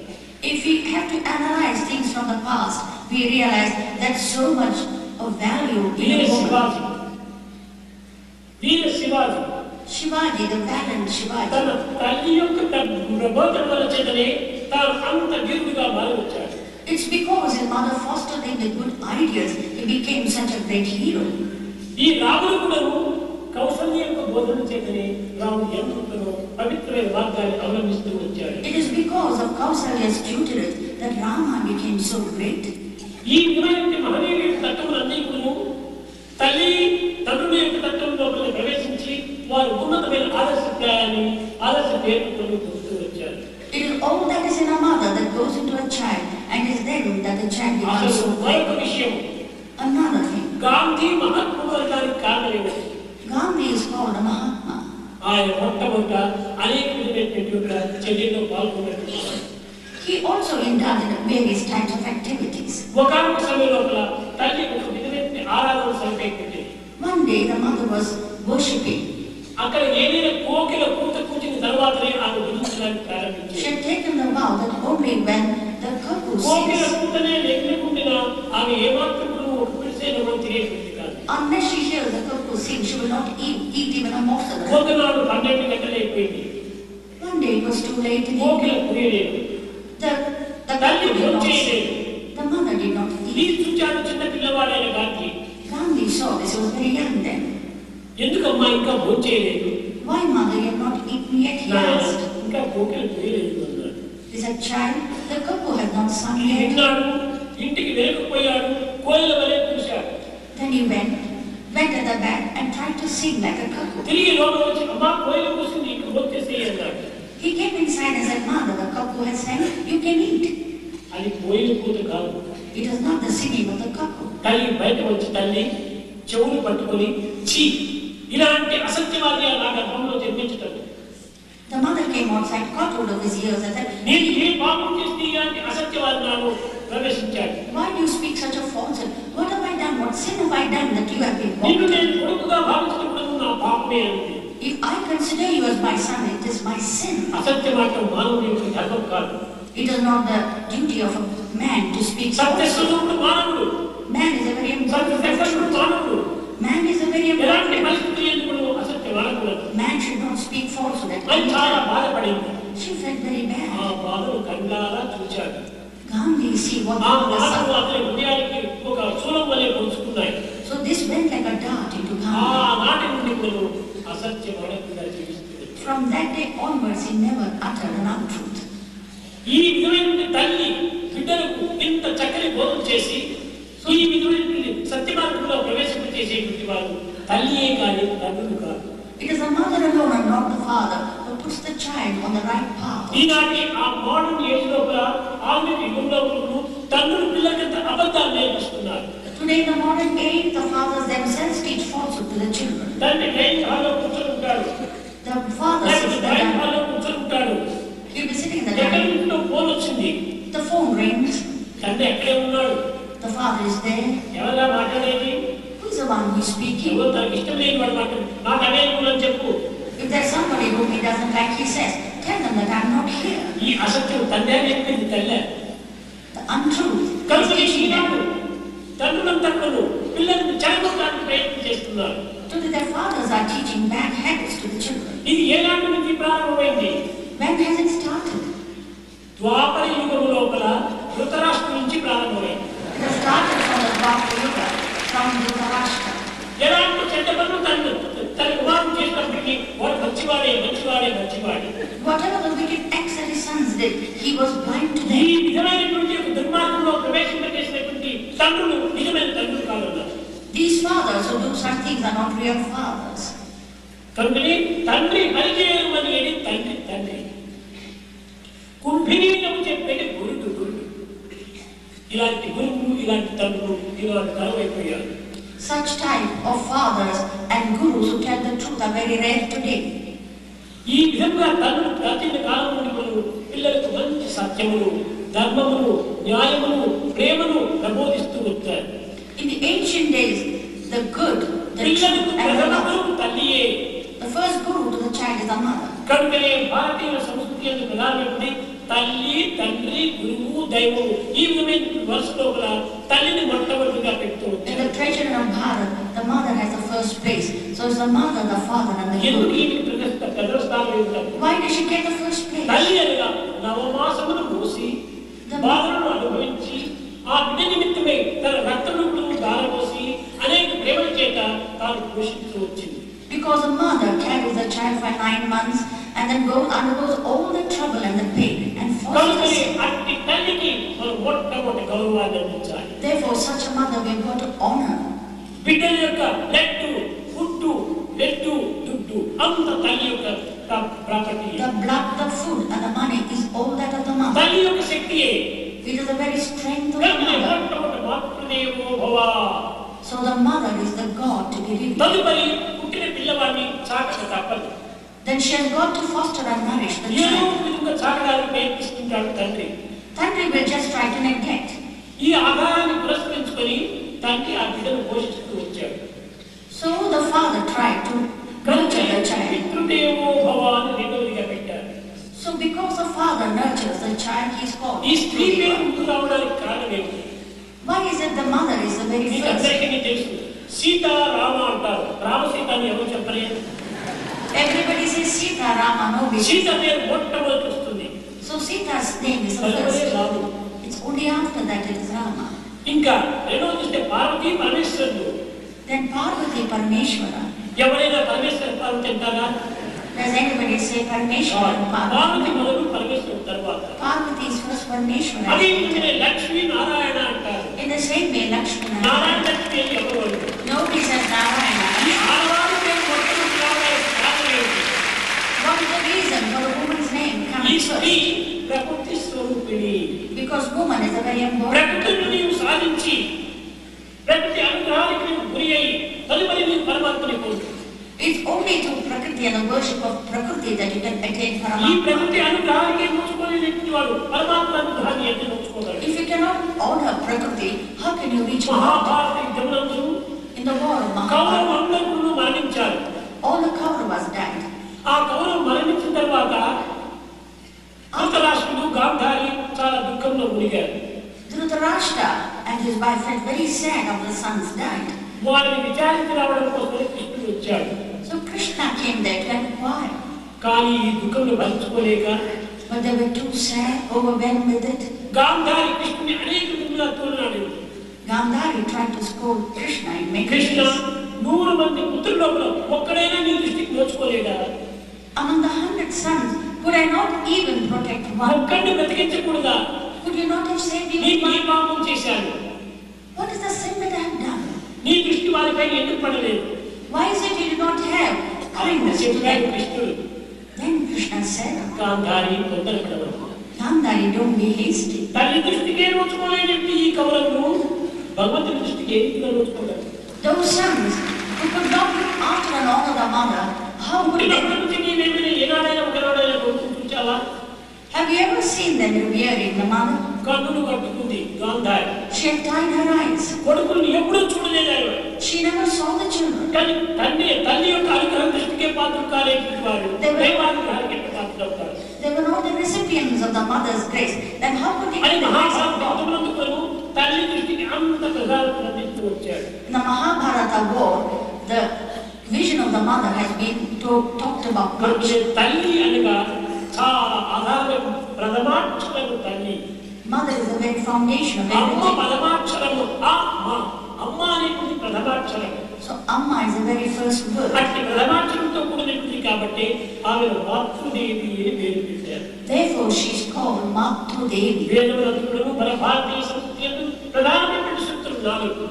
If we have to analyze things from the past, we realize that so much of value in Veera a woman. Shivaji Veera Shivaji Shivaji, the valiant Shivaji. తన తల్లి యొక్క ప్రబోధన వల్ల చేతనే తాను అంత వీరుడిగా మారి వచ్చాడు. It's because his mother fostered him with good ideas, he became such a great hero. ఈ రాముడు కూడా కౌసల్య యొక్క బోధన చేతనే రాముడు ఎంతో పవిత్రమైన మార్గాన్ని అవలంబిస్తూ వచ్చాడు. It is because of Kausalya's tutelage that Rama became so great. ఈ విధమైన మహనీయుల తత్వములన్నీ కూడా తల్లి తండ్రుల యొక్క తత్వం లోపల ప్రవేశించి వారు ఉన్నతమైన ఆదర్శప్రాయాన్ని ఆదర్శ పేరుకొని వస్తూ వచ్చారు. It is all that is in a mother that goes into a child, and it is then that the child becomes అసలు so మరొక great. విషయం Another thing, గాంధీ మహాత్ముడు అనడానికి కారణం ఏమిటి? Gandhi is called a Mahatma. ఆయన మొట్టమొదట అనేక విధమైనటువంటి చర్యల్లో పాల్గొన్నటువంటి వాడు. He also indulged in various types of activities. ఒకనొక సమయం లోపల తల్లి ఒక విధమైన ఆరాధన సమర్పించింది. One day the mother was worshipping. అక్కడ ఏదైనా కోకిల కూత కూర్చిన తర్వాతనే ఆమె విధించడానికి ప్రారంభించింది. She had taken the vow that only when the cuckoo Kokila sings, కూతనే లేకుండినా ఆమె ఏమాత్రం ఒక పిలిచేనమని తెలియకుండా కాదు. Unless she hears the cuckoo sing, she will not eat even a morsel. ఒకనాడు 12 గంటలు అయిపోయింది. One day it was too late in the Kokila evening. కూయలేదు. The తల్లి cuckoo did not భోంచేయలేదు. sing. The mother did not నీ eat. చూచాడు చిన్న పిల్లవాడైన Gandhi. Gandhi saw this, he was very young then. ఎందుకమ్మా ఇంకా భోంచేయలేదు? Why, mother, you have not eaten yet? He asked. ఇంకా కోకిల కూయలేదు అన్నాడు. He said, child, the cuckoo has not sung ఇది yet. విన్నాడు, ఇంటికి వెనకపోయాడు, కోయిల వలె చూశాడు. Then he went at the back and tried to sing like a cuckoo. తిరిగి లోపల వచ్చి అమ్మా కోయిల కూర్చుంది ఇంక భోంచేసేయి అన్నాడు. He came inside and said, mother, the cuckoo has sang, you can eat. అది కోయిల కూత కాదు. It is not the singing of the cuckoo. తల్లి బయట వచ్చి తల్లి చెవులు పట్టుకొని చీ ఇలాంటి అసత్యవాది నా గర్భంలో జన్మించటం. The mother came outside, caught hold of his ears and said, నేను ఏ పాపం చేస్తే ఇలాంటి అసత్యవాది నాలో ప్రవేశించాడు. why do you speak such a falsehood? What have I done? What sin have I done that you have been నిన్ను born? నేను కొడుకుగా భావించినప్పుడు నా పాపమే అంది. If I consider you as my son, it is my sin. అసత్యమాటం మానవుని యొక్క ధర్మం కాదు. It is not the duty of a man to speak falsehood. సత్యస్వరూపుడు మానవుడు. Man is a very important సత్యస్వరూపుడు మానవుడు. Man is a very ఎలాంటి important. పరిస్థితి ఎందుకు అసత్యం ఆడకూడదు. Man should not speak falsehood at అని any చాలా time. బాధపడింది. She felt very ఆ bad. బాధను కళ్ళారా చూచాడు. Gandhi see what ఆ the మాటలు son. అతని హృదయానికి ఒక శూలం వలె పొడుచుకున్నాయి. So this went like a dart into ఆ Gandhi. నాటి నుండి నేను అసత్యం ఆడకుండా జీవిస్తుంది. From that day onwards, he never uttered an untruth. ఈ విధమైన తల్లి బిడ్డలకు ఇంత చక్కని బోధన చేసి ఈ విధమైన సత్యమార్గంలో ప్రవేశింపచేసేటువంటి వారు తల్లియే కానీ తండ్రులు కాదు. It is the mother alone and not the father who puts the child on the right path. ఈనాటి ఆ మోడర్న్ ఏజ్ లోపల ఆధునిక యుగంలో తండ్రులు పిల్లలకంత అబద్ధాలు నేర్పిస్తున్నారు. Today in the modern age, the fathers themselves teach falsehood to the children. తండ్రి driving హాల్లో కూర్చొని ఉంటాడు. The father sits in the driving dining. హాల్లో కూర్చొని ఉంటాడు. He'll be sitting in the ఎక్కడి dining. నుంచో ఫోన్ వచ్చింది. The phone rings. తండ్రి ఎక్కడే ఉన్నాడు. The father is there. ఎవరా మాట్లాడేది? Who is the one who is speaking? ఎవరు తనకి ఇష్టం లేని వాడు మాట్లాడు. నాకు అవైలబుల్ అని చెప్పు. If there's somebody whom he doesn't like, he says, tell them that I'm not here. ఈ అసత్యం తండ్రి నేర్పింది తల్లే. The untruth is కనుక teaching ఈనాడు them. తండ్రులంతా పిల్లల్ని చెడగొట్టడానికి ప్రయత్నం చేస్తున్నారు. Today their fathers are teaching bad habits to the children. ఇది ఏనాటి నుంచి ప్రారంభమైంది? When has it started? ద్వాపర యుగం లోపల ధృతరాష్ట్రం నుంచి ప్రారంభమైంది. It has started from the Bhagavad Gita, from Dhritarashtra. ఎలాంటి చెడ్డ పనులు తన కుమారుడు చేసినప్పటికీ వాడు మంచివాడే. Whatever the wicked acts that his sons did, he was blind to ఈ them. విధమైనటువంటి ఒక దుర్మార్గంలో ప్రవేశింపజేసినటువంటి తండ్రులు నిజమైన తండ్రులు కాదన్నారు. These fathers who do such things are not real fathers. కనుకనే తండ్రి పరిచయం అనేది తండ్రి కుంభినీయము చెప్పేది గురుడు. ఇలాంటి గురువులు ఇలాంటి తండ్రులు ఇలాంటి కరువైపోయారు. Such type of fathers and gurus who tell the truth are very rare today. ఈ విధంగా తండ్రులు ప్రాచీన కాలం నుండి మనం పిల్లలకు మంచి సత్యమును, ధర్మమును, న్యాయమును, ప్రేమను ప్రబోధిస్తూ వచ్చారు. In the ancient days, the good, the పిల్లలకు truth and the ప్రథమ love. గురువు తల్లియే. The first guru to the child is the mother. కనుకనే భారతీయ సంస్కృతి యొక్క ప్రధానమైనది తల్లి, తండ్రి, గురువు, దైవము. ఈ విధమైన వరుసలో కూడా తల్లిని మొట్టమొదటిగా పెడుతూ In వచ్చారు. the tradition of Bharat, the mother has the first place. So it's the mother, the father and the ఎందుకు guru. ఈ ప్రదర్శనాలు ఉంటారు? Why did she get the first place? తల్లి అనగా నవమాసమును మోసి బాధలను అనుభవించి ఆ బిడ్డ నిమిత్తమై తన రక్తమును దారపోసి అనేక ప్రేమల చేత తాను పోషిస్తూ వచ్చింది. Because a mother carries the child for 9 months and then undergoes all the trouble and the pain and కనుకనే fosters. అట్టి తల్లికి మనం మొట్టమొదటి గౌరవాన్ని అందించాలి. Therefore, such a mother we have got to honor. బిడ్డల యొక్క లెట్టు, ఫుడ్డు, లెట్టు, దుడ్డు అంత తల్లి యొక్క property. The blood, the food and the money is all that of the mother. తల్లి యొక్క శక్తియే. It is the very strength of the కనుకనే mother. మొట్టమొదటి మాతృదేవో భవ. So the mother is the God to be revered. తదుపరి పుట్టిన పిల్లవాడిని చాకక తప్పదు. Then she has got to foster and nourish the ఏదో child. ఒక విధంగా చాకడానికి ప్రయత్నిస్తుంటాడు తండ్రి. తండ్రి will just try to neglect. ఈ ఆధారాన్ని పురస్కరించుకొని తండ్రి ఆ బిడ్డను పోషిస్తూ వచ్చాడు. So the father tried to nurture the child. పితృదేవో భవ అని రెండవదిగా పెట్టారు. So because the father nurtures the child, he is called. ఈ స్త్రీ పేరు ముందు రావడానికి కారణం ఏమిటి? Why is it the mother is the very మీకు first? అందరికీ తెలుసు. సీతా రామ అంటారు. రామ సీత అని ఎవరు చెప్పలే. Everybody says Sita, Rama, no baby. Sita పేరు మొట్టమొదటి వస్తుంది. So Sita's name is the first. It's only after that it is Rama. ఇంకా రెండో చూస్తే పార్వతీ పరమేశ్వరుడు. Then Parvati, Parameshwara. ఎవరైనా పరమేశ్వర పార్వతి అంటారా? Does anybody say Parameshwara and Parvati Parvati? మొదలు పరమేశ్వరుడు తర్వాత. Parvati is first, Parameshwara. అదే విధంగా లక్ష్మీ నారాయణ అంటారు. In the same way, Lakshmi and Narayana Narayana. Lakshmi అని ఎవరు? Nobody says Narayana. ఆడవారి పేరు మొట్టమొదటి రావడానికి కారణం ఏంటి? What is the reason for a woman's name ఈ coming స్త్రీ first? ప్రకృతి స్వరూపిణి. Because woman is a very ప్రకృతిని embodiment. నీవు సాధించి ప్రకృతి అనుగ్రహానికి నీవు గురి అయి తదుపరి నీవు పరమాత్మని పొందు. It's only through Prakriti and the worship of Prakriti that you can attain ఈ Paramatma. ప్రకృతి అనుగ్రహానికి నోచుకోలేని వాడు పరమాత్మ అనుగ్రహాన్ని ఎత్తి నోచుకోగలడు. If you cannot honor Prakriti, how can you reach Paramatma? Mahabharata యుద్ధమునందు In the war of Kaurava Mahabharata, అందరూ మరణించారు. all the Kauravas died. ఆ కౌరవ మరణించిన తర్వాత ధృతరాష్ట్రుడు గాంధారి చాలా దుఃఖంలో మునిగారు. Dhritarashtra and his wife felt very sad after the sons died. వారిని విచారించి రావడం కోసం కృష్ణుడు వచ్చాడు. So Krishna came there to inquire. కానీ ఈ దుఃఖంలో భరించుకోలేక But they were too sad, overwhelmed with it. Gandhari కృష్ణుని అనేక విధంగా తోలినాడు. Gandhari tried to scold Krishna in many Krishna ways. 100 మంది పుత్రుల ఒక్కడైనా నీ దృష్టికి నోచుకోలేదా? Among the 100 sons, could I not even protect one? ఒక్కడిని బ్రతికించకూడదా? Could you not have saved నీకు even ఏ one? పాపం చేశాను? What is the sin that I have done? నీ దృష్టి వారిపై ఎందుకు పడలేదు? Why is it you do not have kindness to చెప్పాడు them? కృష్ణుడు. Then Krishna said, Gandhari తొందరపడవద్దు. Gandhari, don't be hasty. తల్లి దృష్టికే నోచుకోలేని ఈ కౌరవులు భగవంతుని దృష్టికి ఏ విధంగా నోచుకోగలరు? Those sons who could not look after and honor the mother, how could పుట్టినప్పటి they? నుంచి నీవేమైనా ఏనాడైనా ఒకనాడైనా కొడుకుని చూచావా? Have you ever seen them revering the mother? కన్నులు కట్టుకుంది Gandhari. She had tied her eyes. కొడుకుల్ని ఎప్పుడూ చూడలేదు ఆవిడ. She never saw the children. కానీ తల్లి యొక్క అనుగ్రహం దృష్టికే పాత్ర కాలేటువంటి వాడు దైవానుగ్రహానికి పాత్ర అవుతారు. They were not the recipients of the mother's grace. Then how could they అని get the grace of Mahabharata God? యుద్ధమునందుకు తల్లి దృష్టికి అంత ప్రధానం అందిస్తూ వచ్చాడు. In the Mahabharata war, the vision of the mother has been talked about much. కాబట్టి తల్లి అనగా చాలా ఆధారం ప్రథమాక్షరము తల్లి. Mother is the very foundation of అమ్మ everything. పరమాక్షరము అమ్మ. అమ్మ అనేటువంటి ప్రథమాక్షరం. So Amma is the very first word. అట్టి ప్రథమాక్షరంతో కూడినటువంటి కాబట్టి ఆమె మాతృదేవి అని పేరు పెట్టారు. Therefore she is called Matru Devi. వేదములందు మన భారతీయ సంస్కృతిలో ప్రధానమైన సూత్రం 4.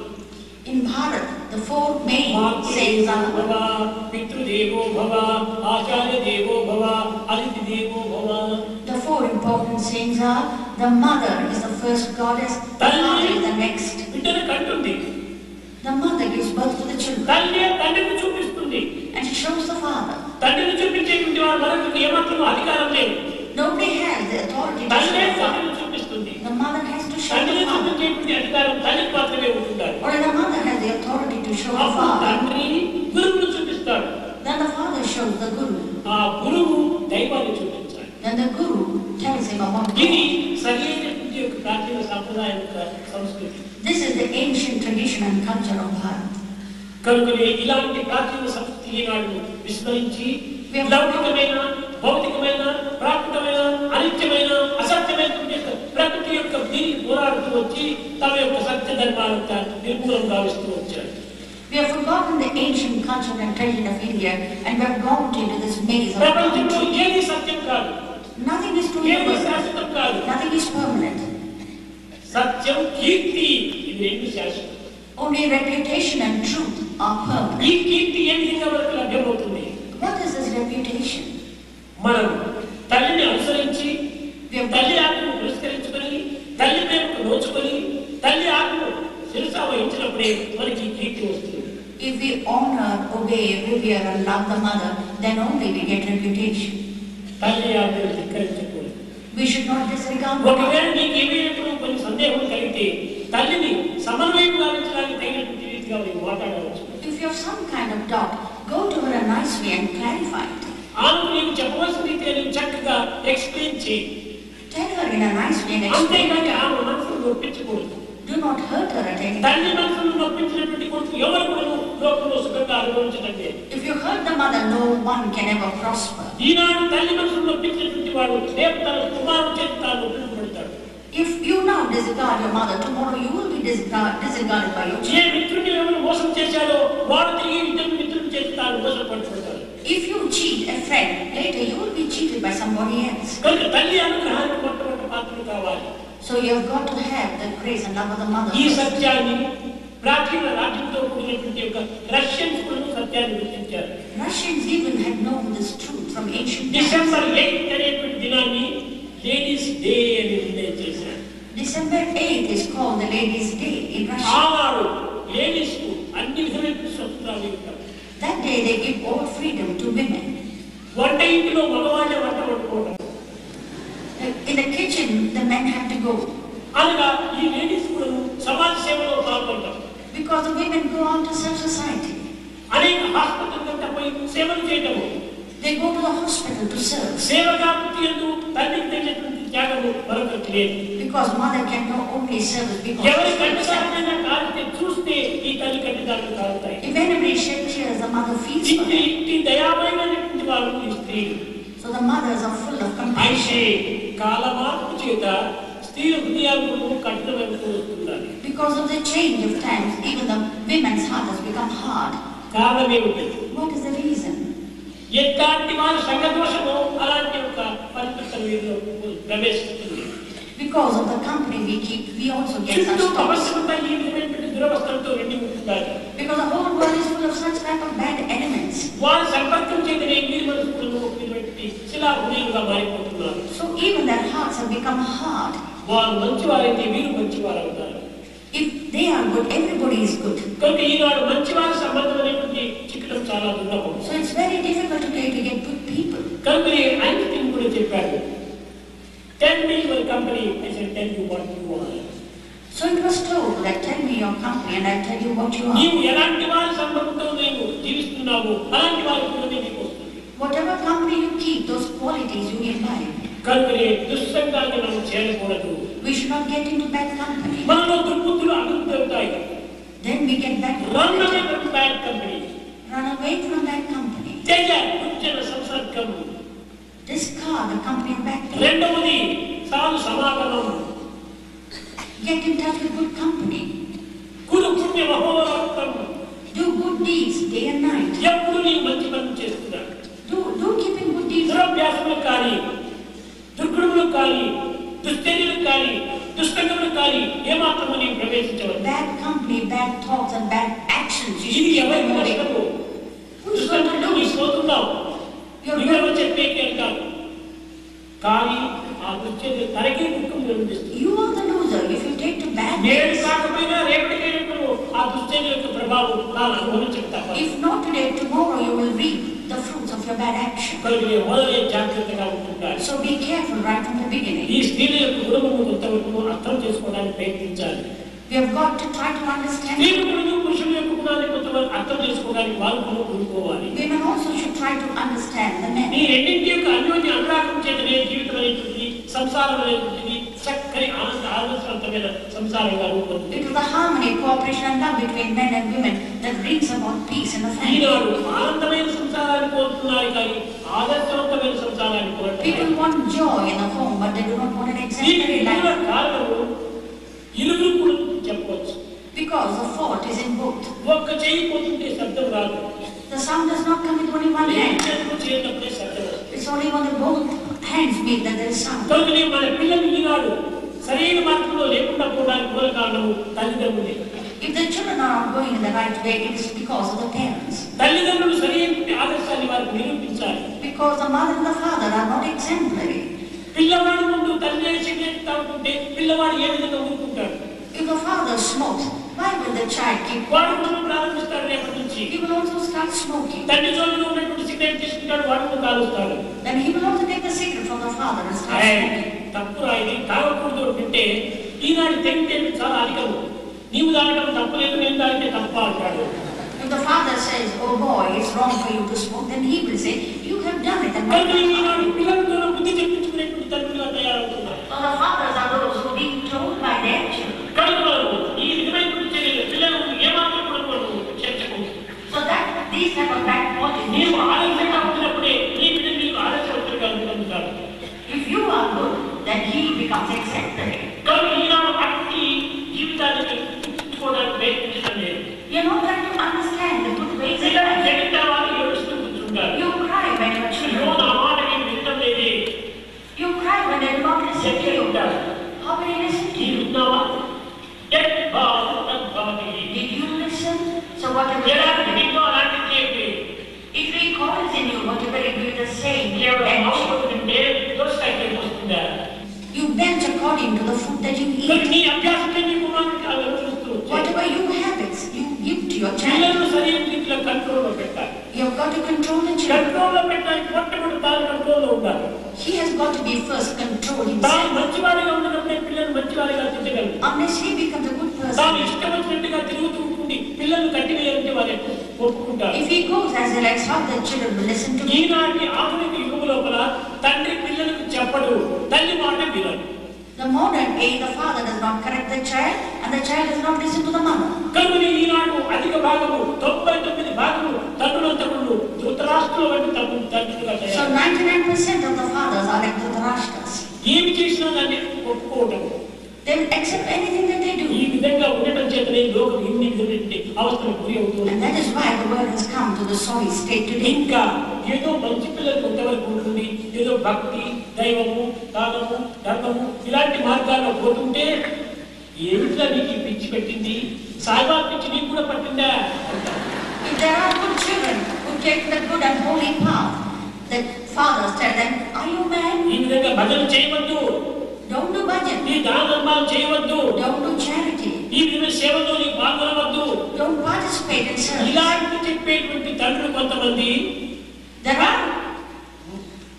In Bharat, the 4 main sayings Matrudevo are భవ, పితృదేవో భవ, ఆచార్య దేవో భవ, అతిథి దేవో భవ. the 4 important sayings are the mother is the first goddess, the father is the next. బిడ్డను కంటుంది. The mother gives birth to the children తల్లి తండ్రిని చూపిస్తుంది. and she shows the father. తండ్రిని చూపించేటువంటి వారు మనకు ఏమాత్రం అధికారం లేదు. Nobody has the authority to తల్లి show the father. తండ్రిని చూపిస్తుంది. The mother has to show the తండ్రిని father. చూపించేటువంటి అధికారం తల్లికి మాత్రమే ఉంటుంటారు. Or the mother has the authority to show the అప్పుడు father. తండ్రి గురువును చూపిస్తాడు. Then the father shows the guru. ఆ గురువు దైవాన్ని చూపించాలి. Then the guru tells him about ఇది God. సరైనటువంటి యొక్క ప్రాచీన సంప్రదాయం యొక్క సంస్కృతి. This is the ancient tradition and culture of Bharat. కనుకనే ఇలాంటి ప్రాచీన సంస్కృతి ఈనాడు విస్మరించి లౌకికమైన, భౌతికమైన, ప్రాకృతమైన, అనిత్యమైన, అసత్యమైన ప్రకృతి యొక్క దీనికి పోరాడుతూ వచ్చి తమ యొక్క సత్య ధర్మాలంతా నిర్మూలం గావిస్తూ వచ్చారు. We have forgotten the ancient culture and tradition of India and we have gone into this maze of ప్రపంచంలో knowledge. ఏది సత్యం కాదు, Nothing is true, ఏది శాశ్వతం కాదు. nothing is permanent. సత్యం, కీర్తి ఇవి రెండు శాశ్వతం. Only reputation and truth are permanent. ఈ కీర్తి ఏ విధంగా మనకు లభ్యమవుతుంది? What is this reputation? మనం తల్లిని అనుసరించి తల్లి ఆత్మను పురస్కరించుకొని తల్లి ప్రేమకు నోచుకొని తల్లి ఆత్మను శిరసా వహించినప్పుడే మనకి కీర్తి వస్తుంది. If we honor, obey, revere and love the mother, then only we get reputation. తల్లి ఆత్మను ధిక్కరించకూడదు. We should not disregard the ఒకవేళ mother. నీకు ఏమైనా కొన్ని సందేహం కలిగితే తల్లిని సమన్వయం గావించడానికి తగినటువంటి రీతిగా మీరు మాట్లాడవచ్చు. If you have some kind of doubt, go to her a nice way and clarify it. ఆమెకు నీవు చెప్పవలసిన రీతిగా నీవు చక్కగా ఎక్స్ప్లెయిన్ చేయి. Tell her in a nice way and explain అంతేగాని it. ఆమె మనసును నొప్పించకూడదు. Do not hurt her at any తల్లి time. మనసును నొప్పించినటువంటి కొడుకు ఎవరు కూడా లోకంలో సుఖంగా అనుభవించదండి. If you hurt the mother, no one can ever prosper. ఈనాడు తల్లి మనసును నొప్పించినటువంటి వాడు రేపు తన కుమారుడు చేతి తాను ఉపయోగపడతాడు. If you now disregard your mother, tomorrow you will be disregarded by your A children. మిత్రుడిని ఎవరు మోసం చేశాడో వాడు తిరిగి ఇద్దరు మిత్రులు చేతి తాను మోసపడుతుంటాడు. If you cheat a friend, later you will be cheated by somebody else. కనుక తల్లి అనుగ్రహానికి మొట్టమొదటి పాత్రలు కావాలి. So you have got to have the grace and love of the mother. ఈ సత్యాన్ని ప్రాచీన రాజ్యంతో కూడినటువంటి ఒక రష్యన్స్ కూడా సత్యాన్ని గుర్తించారు. Russians even had known this truth from ancient times. December 8 అనేటువంటి దినాన్ని లేడీస్ డే అని నిర్ణయం చేశారు. December 8th is called the Ladies' Day in Russia. ఆనాడు లేడీస్ కు అన్ని విధమైన స్వతంత్రాలు ఇవ్వడం. That day they give all freedom to women. వంట ఇంటిలో మగవాళ్ళే వంట వండుకోవడం. In the kitchen, the men have to go. అనగా ఈ లేడీస్ కూడా సమాజ సేవలో పాల్గొంటారు. Because the women go out to serve society. అనేక హాస్పిటల్ పోయి సేవలు చేయటము. They go to the hospital to serve. సేవగా పుట్టి ఎందు తల్లికి తెలియనటువంటి త్యాగము మరొకరికి లేదు. Because mother can not only serve because ఎవరి of కంటిదారులైనా కాలితే చూస్తే ఈ తల్లి కంటిదారులు కాలుతాయి. if anybody shed tears, the mother feels for them. ఇంటి దయామయమైనటువంటి వారు ఈ స్త్రీలు. So the mothers are full of అయితే compassion. కాలమార్పు చేత స్త్రీల హృదయాలు కఠినమైపోతూ వస్తున్నారు. Because of the change of times, even the women's heart has become hard. కారణం ఏమిటి? What is the reason? ఎట్లాంటి వారి సంఘదోషము అలాంటి ఒక పరిస్థితుల వీరిలో ప్రవేశిస్తుంది. Because of the company we keep, we also get such చుట్టూ thoughts. ప్రపంచమంతా ఈ విధమైనటువంటి దురవస్థలతో నిండి ఉంటున్నారు. Because the whole world is full of such type of bad elements. వారి సంపర్కం చేతనే వీరి మనసులను ఒకటి శిలా హృదయంగా మారిపోతున్నారు. So even their hearts have become hard. వారు మంచివారైతే వీరు మంచివారు అవుతారు. If they are good, everybody is good. కనుక ఈనాడు మంచివారి సంబంధం అనేటువంటి చిక్కడం చాలా దుర్లభం. So it's very difficult today to get good people. కనుక ఐన్స్టీన్ కూడా చెప్పాడు, tell me your company, I shall tell you what you are. So it was told that tell me your company and I'll tell you what you నీవు are. ఎలాంటి వారి సంబంధంతో నీవు జీవిస్తున్నావు అలాంటి వారి కూడా నీకు వస్తుంది. Whatever company you keep, those qualities you imbibe. కనుకనే దుస్సంగాన్ని మనం చేయకూడదు. We should not get into bad company. మనలో దుర్బుద్ధులు అభివృద్ధి అవుతాయి. Then we get back to run away from bad company. run away from bad company. తెగ Kunchana సంసర్గం. Discard the company of bad people. రెండవది సాధు సమాగమం. Get in touch with good company. కురు పుణ్య మహోరక్తం. Do good deeds day and night. ఎప్పుడు నీవు మంచి పనులు చేస్తున్నావు. Do keep in good deeds. దురభ్యాసములు కానీ, దుర్గుణములు కానీ, దుశ్చర్యలు కానీ, దుష్టంగములు కానీ ఏమాత్రము నీవు ప్రవేశించవచ్చు. Bad company, bad thoughts and bad actions. You ఇది should keep ఎవరికి them away. నష్టము? Who's going to దుష్టంగా lose? పోతున్నావు. You're నువ్వెవరు going- చెప్పేది అంటారు. కానీ ఆ దుశ్చర్య తనకే దుఃఖం కలిగిస్తుంది. You are the loser if you take to bad నేడు things. కాకపోయినా రేపటికైనప్పుడు ఆ దుశ్చర్య యొక్క ప్రభావం నాను అనుభవించక తప్పదు. If not today, tomorrow you will reap the fruits of your bad action. కనుక మొదలే జాగ్రత్తగా ఉంటుంటారు. So be careful right from the beginning. ఈ స్త్రీల యొక్క గుణమును కొంతవరకు అర్థం చేసుకోవడానికి ప్రయత్నించాలి. We have got to try to understand. స్త్రీల గుణము పురుషుల యొక్క గుణాన్ని కొంతవరకు అర్థం చేసుకోవడానికి వాళ్ళు కూడా కొనుక్కోవాలి. Women also should try to understand the ఈ men. రెండింటి యొక్క అన్యోన్య అనురాగం చేతనే జీవితం అనేటువంటిది సంసారం అనేటువంటిది చక్కని ఆదర్శవంతమైన సంసారంగా రూపొందుతుంది. It is the harmony, cooperation and love between men and women that brings about peace in the family. ఈనాడు ఆనందమైన సంసారాన్ని కోరుతున్నారు కానీ ఆదర్శవంతమైన సంసారాన్ని కోరటం People లేదు. want joy in the home, but they do not want an దీనికి exemplary మూల life. కారణము ఇరువురు కూడా చెప్పవచ్చు. Because the fault is in both. ఒక్క చేయి పోతుంటే శబ్దం రాదు. The sound does not come with only one రెండు hand. చేతులు చేయటప్పుడే శబ్దం వస్తుంది. It's only when the both hands meet that there is sound. కనుకనే మన పిల్లలు ఈనాడు సరైన మార్గంలో లేకుండా పోవడానికి మూల కారణము తల్లిదండ్రులే. If the children are not going in the right way, it is because of the parents. తల్లిదండ్రులు సరైన ఆదర్శాన్ని వారికి నిరూపించాలి. Because the mother and the father are not exemplary. పిల్లవాడి ముందు తల్లి సిగరెట్ తాగుతుంటే పిల్లవాడు ఏ విధంగా ఊరుకుంటాడు? If the father smokes, why will the child keep వాడు quiet? కూడా ప్రారంభిస్తాడు రేపటి నుంచి. He will also start smoking. తండ్రి జోలిలో ఉన్నటువంటి సిగరెట్ తీసుకుంటాడు, వాడు కూడా కాలుస్తాడు. Then he will also take the cigarette from the father and start ఏయ్, smoking. తప్పు ఇది తాగకూడదు అంటే ఈనాడు తెగితే చాలా అధికము. నీవు తాగడం తప్పు లేదు, నేను తాగితే తప్ప అంటాడు. If the father says, oh boy, it's wrong for you to smoke, then he will say, you have done it and కనుక not ఈనాడు పిల్లలతో బుద్ధి చెప్పించుకునేటువంటి తండ్రులుగా తయారవుతున్నారు. So the fathers are those who are being told by their children. కనుక then he becomes exemplary. కానీ ఈనాడు అట్టి జీవితానికి గుర్తుంచుకోవడానికి ప్రయత్నించడం లేదు. You're not trying to understand the good ways of పిల్లలు life. జగత్తావాళ్ళు ఏడుస్తూ కూర్చుంటారు. You cry when your అయ్యో children. నా మాట నేను వినడం లేదే. You cry when they do not listen to ఎక్కడ you. ఉంటారు? How will they listen to you? విన్నావా? యద్భావం తద్భవతి. Did you listen? So whatever ఎలాంటి నీతో అలాంటిది చెప్పి it recalls in you whatever you do the same. కేవలం And ఔషధం తింటే దోషానికి వస్తుందా? you bend according to the food that you మరి eat. నీ అభ్యాసమే నీ కుమారుడికి అలా చూస్తూ వచ్చాయి. Whatever you habits, you give to your child. పిల్లలను సరైన రీతిలో కంట్రోల్లో పెట్టాలి. You've got to control the children. కంట్రోల్లో పెట్టడానికి మొట్టమొదటి తాను కంట్రోల్లో ఉండాలి. He has got to be first controlled తాను himself. మంచివాడిగా ఉన్నప్పుడే పిల్లలు మంచివాడిగా తిట్టగలరు. Unless he becomes a good తాను person. ఇష్టం వచ్చినట్టుగా తిరుగుతూ ఉంటుంది పిల్లలు కట్టివేయాలంటే వాళ్ళు ఒప్పుకుంటారు. If he goes as he likes, how the children will listen to him. ఈనాటి ఆధునిక యుగం లోపల తండ్రి పిల్లలకు చెప్పడు, తల్లి మాట వినడు. The modern age, the father does not correct the child and the child does not listen to the mother. కనుక ఈనాడు అధిక భాగము 99 భాగము తండ్రులంతకులు ధృతరాష్ట్రుల వంటి తండ్రులుగా So తయారు. 99% of the fathers are like Dhritarashtra's. ఏమి చేసినా దాన్ని ఒప్పుకోవటం. They will accept anything that they ఈ do. విధంగా ఉండటం చేతనే లోకం ఇన్ని విధమైన అవస్థలకు గురి అవుతుంది. And that is why the world has come to the sorry state today. ఇంకా ఏదో మంచి పిల్లలు కొంతవరకు ఉంటుంది, ఏదో భక్తి, దైవము, దానము, ధర్మము ఇలాంటి మార్గాల్లో పోతుంటే ఏమిట్లా నీకు పిచ్చి పెట్టింది, సాయిబాబా పిచ్చి నీకు కూడా పట్టిందా అంటారు. If there are good children who take the good and holy path, the fathers tell them, are you mad? ఈ విధంగా భజన చేయవద్దు, Don't do bhajan. ఈ దాన ధర్మాలు చేయవద్దు, Don't do charity. ఈ విధమైన సేవలో నీకు పాల్గొనవద్దు, Don't participate in service. ఇలాంటి చెప్పేటువంటి తండ్రులు కొంతమంది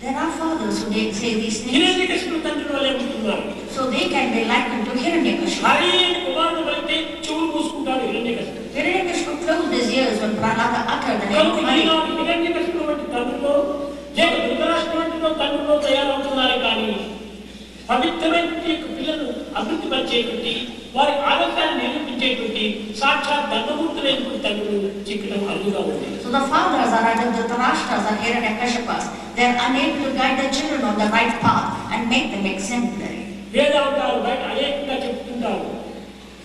There are fathers who they say these things. హిరణ్యకశిపుడు తండ్రుల వలె ఉంటున్నారు. So they can be likened to Hiranyakashipu. Hari అని కుమారుడు వెళ్తే చెవులు మూసుకుంటాడు హిరణ్యకశిపుడు. Hiranyakashipu closed his ears when Prahlada uttered the name కనుక of Hari. ఈనాడు హిరణ్యకశిపుడు వంటి తండ్రులు లేక ధృతరాష్ట్రుడు వంటి తండ్రులు తయారవుతున్నారు. కానీ పవిత్రమైన పిల్లలు అభివృద్ధి పరిచేటువంటి వారి ఆరోగ్యాన్ని నిరూపించేటువంటి సాక్షాత్ ధర్మమూర్తులైనటువంటి తండ్రులు చిక్కడం అరుదుగా ఉంది. So the fathers are either Dhritarashtra's or Hiranyakashipas. They are unable to guide the children on the right path and make them exemplary. వేదాంతాలు బయట అనేకంగా చెప్తుంటారు.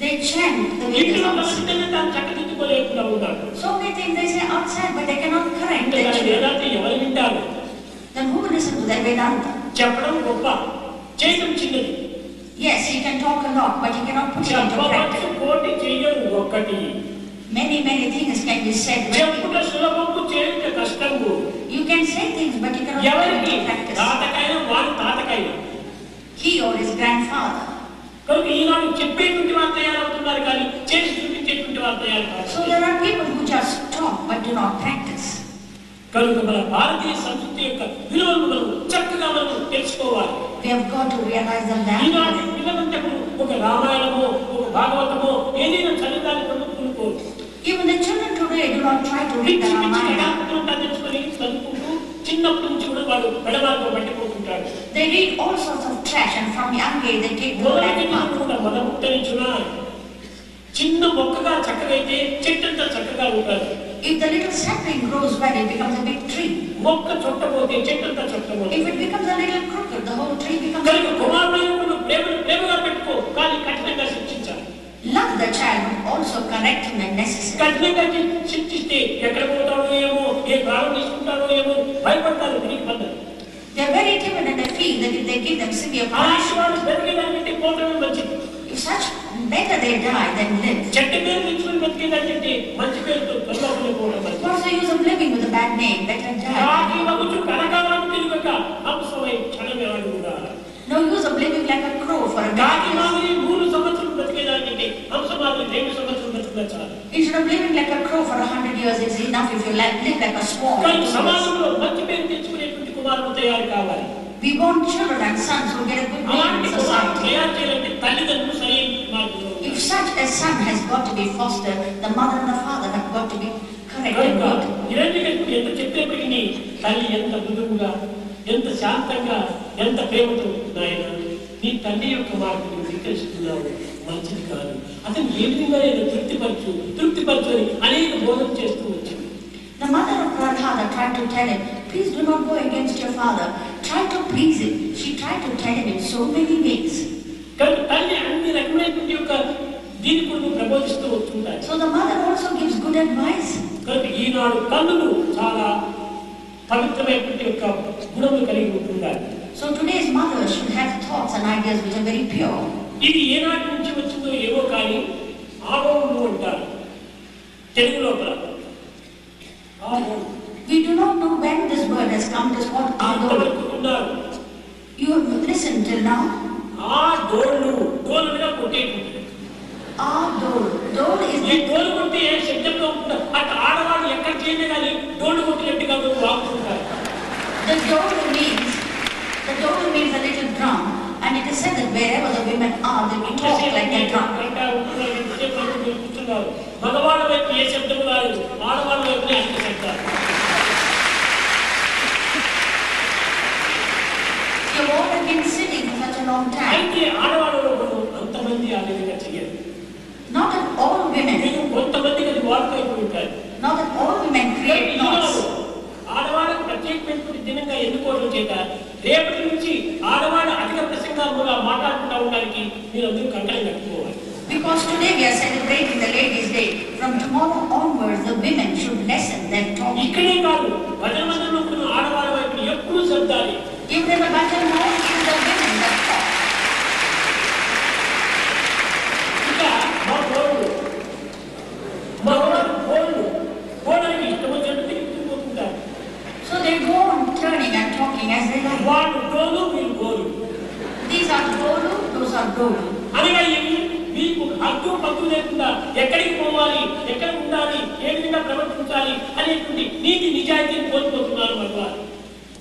They chant the ఇంట్లో Vedas. తలసిద్దనే తాను చక్కదిద్దుకోలేకుండా ఉంటారు. So many things they say outside, but they cannot correct their ఇంతకాని children. వేదాంతం ఎవరు వింటారు? Then who will listen to their Vedanta? చెప్పడం గొప్ప, చేయడం చిన్నది. Yes, he can talk a lot, but he cannot put it into చెప్పవచ్చు practice. కోటి చేయడం ఒక్కటి. Many things can be said. చెప్పుట సులభము, చేయుట కష్టము. You can say things, but you cannot put it ఎవరికి into practice. తాతకైనా వారి తాతకైనా. He or his grandfather. కనుక ఈనాడు చెప్పేటువంటి వారు తయారవుతున్నారు కానీ చేసి చూపించేటువంటి వారు తయారు కాదు. So there are people who just talk but do not practice. కనుక మన భారతీయ సంస్కృతి యొక్క విలువలను మనం చక్కగా మనం తెలుసుకోవాలి. We have got to realize that. ఈనాటి పిల్లలంతకు ఒక రామాయణమో ఒక భాగవతమో ఏదైనా చదివాలని కొనుక్కోరు. Even the children today do not try to read the పిచ్చి పిచ్చి Ramayana. కథాంతరం తెచ్చుకొని చదువుకుంటూ చిన్నప్పటి నుంచి కూడా వాడు పెడమార్గం పట్టిపోతుంటాడు. They read all sorts of trash and from young age they take the మొదటి bad path. కూడా మనం ఉత్తరించునా చిన్న మొక్కగా చక్కగైతే చెట్టంతా చక్కగా ఉంటారు. If the little sapling grows well, it becomes a big tree. మొక్క చుట్టపోతే చెట్టంతా చుట్టపోతే. If it becomes a little crooked, the whole tree becomes కనుక crooked. కుమారుడు ప్రేమగా పెట్టుకో, కానీ కఠినంగా శిక్షించాలి. Love the child, but also correct him when necessary. కఠినంగా శిక్షిస్తే ఎక్కడ పోతాడో ఏమో, ఏ ప్రాణం తీసుకుంటాడో ఏమో భయపడతారు. తిరిగి పడ్డారు. They are very timid and they feel that if they give them severe అలాంటి punishment, వాళ్ళు బతికేదానికంటే పోవడమే మంచిది. if such, better they die than live. చెడ్డ పేరు తెచ్చుకుని బతికేదానికంటే మంచి పేరుతో త్వరలోపలే పోవడం మంచిది. What's the use of living with a bad name? Better die. రాగి మగుచు కనకాలను తిరుగక హంసమై క్షణమే అడుగురా. No use of living like a crow for a రాగి god. మాదిరి 3 సంవత్సరాలు బతికేదానికంటే హంస మాదిరి 2 సంవత్సరాలు బతికినా చాలు. Instead of living like a crow for 100 years, it's enough if you live like a swan. కానీ సమాజంలో మంచి పేరు తెచ్చుకునేటువంటి కుమారుడు తయారు కావాలి. We want children and sons who get a good name అలాంటి in కుమారుడు society. తయారు చేయాలంటే తల్లిదండ్రులు సరైన మార్గంలో If such a son has got to be fostered, the mother and the father have got to be correct and good. హిరణ్యకశిపుడు ఎంత చెప్పేప్పటికీ తల్లి ఎంత మృదువుగా, ఎంత శాంతంగా, ఎంత ప్రేమతో నాయన నీ తల్లి యొక్క మాటను స్వీకరిస్తున్నావు మంచిది కాదు. అతను ఏ విధంగా నేను తృప్తిపరచు అని అనేక బోధన చేస్తూ వచ్చింది. The mother of Prahlada tried to tell him, please do not go against your father. tried to please him. She tried to tell him in so many ways. కాబట్టి తల్లి అన్ని రకమైనటువంటి యొక్క దీని కొరకు ప్రబోధిస్తూ వస్తుంటారు. So the mother also gives good advice. కాబట్టి ఈనాడు తల్లులు చాలా పవిత్రమైనటువంటి యొక్క గుణములు కలిగి ఉంటున్నారు. So today's mother should have thoughts and ideas which are very pure. ఇది ఏనాటి నుంచి వచ్చిందో ఏమో కానీ ఆడవాళ్ళు అంటారు తెలుగు లోపల. We do not know when this word has come. It is called Adol. You have listened till now. Adolu. Dol means కొట్టేది. Adol. Dol is ఈ డోలు కొట్టి ఏ శబ్దంలో ఉంటుందో అటు ఆడవాళ్ళు ఎక్కడ చేయలే కానీ డోలు కొట్టినట్టుగా వాగుతుంటారు. The dol means a little drum, and it is said that wherever the women are, they will talk like a drum. మగవాళ్ళ వైపు ఏ శబ్దం రాదు, ఆడవాళ్ళ వైపు అన్ని శబ్దాలు. You all have been sitting for such a long time. అయితే ఆడవాళ్ళు అంతమంది ఆ విధంగా చేయరు. Not that all women. కొంతమందికి అది వాడుకైపోయి ఉంటారు. Not that all women create knots. ఆడవాళ్ళకు ప్రత్యేకమైనటువంటి దినంగా ఎన్నుకోవడం చేత రేపటి నుంచి ఆడవాళ్ళు అధిక ప్రసంగాలుగా మాట్లాడుతూ ఉండడానికి మీరు అందరూ కంకణం కట్టుకోవాలి. Because today we are celebrating the Ladies' Day. From tomorrow onwards, the women should lessen their talking. ఇక్కడే కాదు, భజన మందిరంలో ఉన్న ఆడవాళ్ళ వైపు ఎప్పుడూ శబ్దాలి. Even in the bhajan hall, it is the women that talk. ఇంకా మా బోర్డు ఇష్టం వచ్చినట్టు తిరుగుతుంటారు. So they go on turning and talking as they like. వాళ్ళు డోలు వీళ్ళు గోలు. These are golu, those are golu. అనగా మీకు అడ్డు పద్దు లేకుండా ఎక్కడికి పోవాలి, ఎక్కడ ఉండాలి, ఏ విధంగా ప్రవర్తించాలి అనేటువంటి నీతి నిజాయితీని కోల్పోతున్నారు భగవాన్.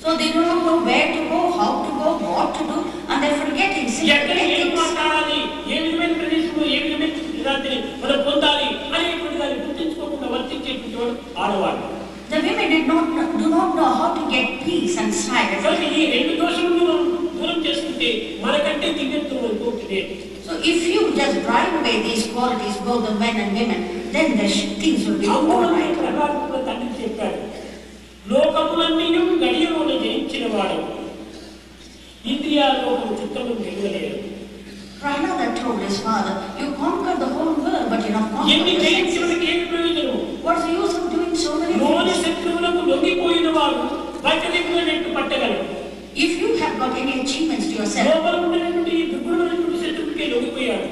So they do not know where to go, how to go, what to do, and they are forgetting ఎక్కడ ఏం మాట్లాడాలి, ఏ విధమైన ప్రదేశంలో ఏ విధమైన దాన్ని మనం పొందాలి అనేటువంటి దాన్ని గుర్తించుకోకుండా వర్తించేటువంటి వాడు ఆడవాడు. The women do not know how to get peace and silence. ఈ రెండు దోషములను మనం దూరం చేసుకుంటే మనకంటే దివ్యత్వం అనుకుంటుంది. So if you just drive away these qualities, both the men and women, then the things will be all right. తండ్రి చెప్పాడు, లోకములన్నీ గడియమును జయించిన వాడు ఇంద్రియాలోకము చిత్తము గెలవలేరు. Prahlada told his father, you conquered the whole world, but you have conquered ఎన్ని the senses. జయించడానికి ఏమి ప్రయోజనం? What's the use of doing so many లోని things? శత్రువులకు లొంగిపోయిన వాడు బయట దిగున net పట్టగలడు. If you have got any achievements to yourself, లోపల ఉన్నటువంటి దుర్గుణమైనటువంటి శత్రువుకే లొంగిపోయాడు.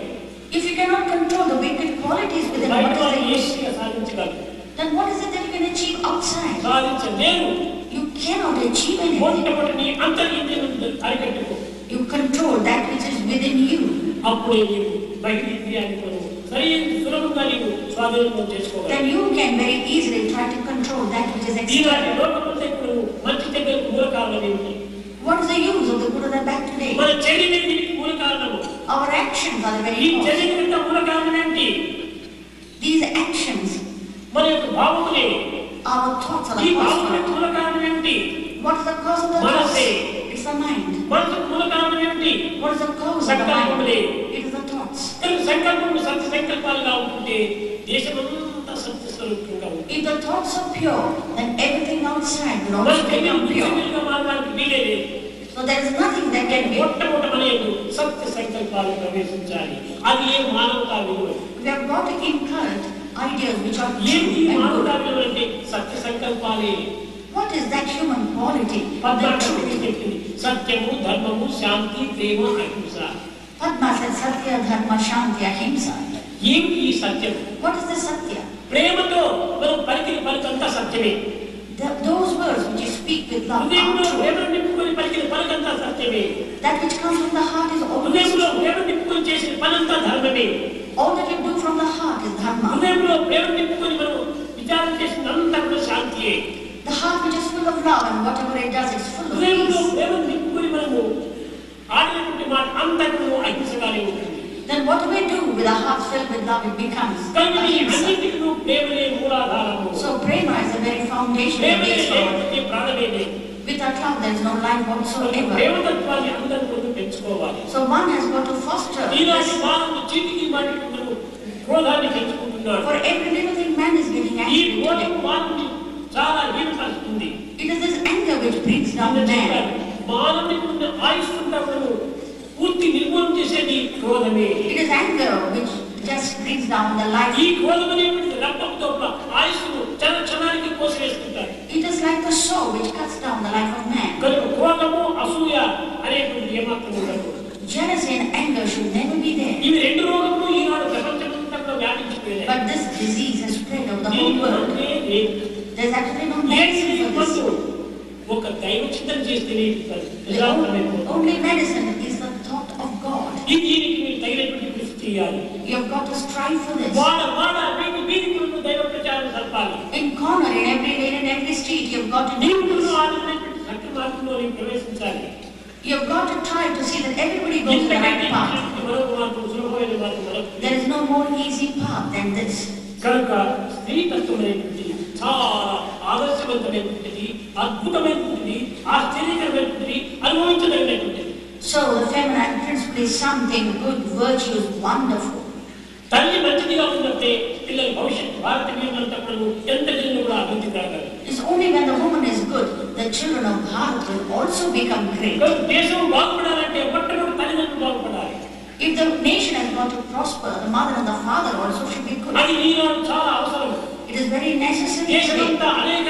if you cannot control the wicked qualities within, what is the use? సాధించగలడు. Then what is it that you can achieve outside? సాధించలేరు. You cannot achieve anything. మొట్టమొదటి అంతరింద్రియం అరికట్టుకో. You control that which is within you. అప్పుడే నీవు బయట ఇంద్రియాన్ని సరైన సులభంగా నీవు స్వాధీనం చేసుకోవాలి. Then you can very easily try to control that which is ఈనాటి external. లోకమంతకు మంచి చెడ్డలకు మూల కారణం ఏమిటి? What is the use of the good or the bad today? మన చర్యనే దీనికి మూల కారణము. Our actions are the ఈ very చర్య cause. కంటే మూల కారణం ఏంటి? These actions, మన యొక్క భావములే. our thoughts are ఈ the cause భావములకు for it. మూల కారణం ఏమిటి? What is the cause of the thoughts? మనసే. It's the mind. మనసుకు మూల కారణం ఏమిటి? What is the cause of the సంకల్పములే. mind? It is the thoughts. కనుక సంకల్పములు సత్య సంకల్పాలుగా ఉంటుంటే దేశమంతా సత్య స్వరూపంగా ఉంటుంది. If the thoughts are pure, then everything outside will మన also become pure. తెలివిగా మారడానికి వీలే లేదు. So there is nothing that can be. మొట్టమొదటి సత్య సంకల్పాలు ప్రవేశించాలి. అది ఏ మానవతా విలువ. We have got to inculcate ideas which are ఏంటి true and మానవతా good. విలువ అంటే సత్య సంకల్పాలే. What is that human quality? The పద్నాలుగు truth. చెప్పింది సత్యము, ధర్మము, శాంతి, ప్రేమ, అహింస. Padma said Sathya, Dharma, Shanti, Ahimsa. ఏమిటి ఈ సత్యం? What is the Satya? ప్రేమతో మనం పలికిన పలికంతా సత్యమే. Those words which you speak with love హృదయంలో are true. ప్రేమను నింపుకొని పలికిన పలికంతా సత్యమే. That which comes from the heart is always హృదయంలో true. ప్రేమ నింపుకొని చేసిన పనంతా ధర్మమే. All that you do from the heart is Dharma. హృదయంలో ప్రేమ నింపుకొని మనం విచారణ చేసినంతా కూడా శాంతియే. The heart which is full of love and whatever it does is full of హృదయంలో peace. ప్రేమ నింపుకొని మనము ఆడినటువంటి మాట అంతా కూడా అహింసగానే ఉంటుంది. Then what do we do with a heart filled with love? It becomes కానీ ఈ Ahimsa. అన్నింటికి ప్రేమలే మూలాధారము. So prema is the very foundation of ప్రేమలే this world. లేకపోతే ప్రాణమే లేదు. Without love there is no life whatsoever. ప్రేమతత్వాన్ని అందరూ కూడా పెంచుకోవాలి. So one has got to foster ఈనాటి this. మానవుడు చీటికి మాట్లాడుతూ క్రోధాన్ని పెంచుకుంటున్నాడు. For every little thing man is getting ఈ angry క్రోధం today. మానవుని చాలా హీనపరుస్తుంది. It is this anger which brings down man. మానవుని ఆయుష్ంతను పూర్తి నిర్మూలన చేసేది క్రోధమే. It is anger which just brings down the life. ఈ క్రోధం అనేటువంటి రక్తంతో ఆయుష్ను క్షణానికి కోసివేస్తుంటారు. It is like the saw which cuts down the life of man. కనుక క్రోధము అసూయ అనేటువంటి ఏమాత్రం ఉండదు. Jealousy and anger should never be there. ఇవి రెండు రోగములు ఈనాడు ప్రపంచమంతటా వ్యాపించిపోయాయి. But this disease has spread over the whole world. There is actually no medicine for this. ఒక దైవ చింతన చేస్తేనే Only medicine is the thought of God. దీనికి మీరు తగినటువంటి కృషి చేయాలి. You have got to strive for this. వీధికులను దైవ ప్రచారం జరపాలి. In corner, in every lane, in every street, you have got to do this. సత్య మార్గంలో ప్రవేశించాలి. You have got to try to see that everybody goes the right path. There is no more easy path than this. కనుక స్త్రీ తత్వం అనేటువంటి చాలా ఆదర్శవంతమైనటువంటిది, అద్భుతమైనటువంటిది, ఆశ్చర్యకరమైనటువంటిది, అనుభవించదగినటువంటిది. So the feminine principle is something good, virtuous, wonderful. తల్లి మంచిదిగా ఉన్నట్టే పిల్లల భవిష్యత్తు భారతీయులంతా కూడా ఎంత కూడా అభివృద్ధి కాగలరు. It's only when the woman is good, the children of Bharat will also become great. దేశం బాగుపడాలంటే మొట్టమొదటి తల్లిదండ్రులు బాగుపడాలి. If the nation has got to prosper, the mother and the father also should be good. అది ఈనాడు చాలా అవసరం. It is very necessary. దేశమంతా అనేక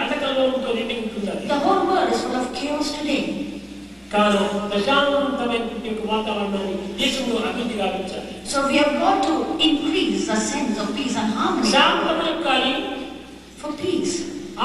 అటకల్లోతో నిండి ఉంటుంది. The whole world is full of chaos today. కానీ ప్రశాంతమైనటువంటి వాతావరణాన్ని దేశంలో అభివృద్ధి గావించాలి. So we have got to increase the sense of peace and harmony. శాంతమైన Kali For peace,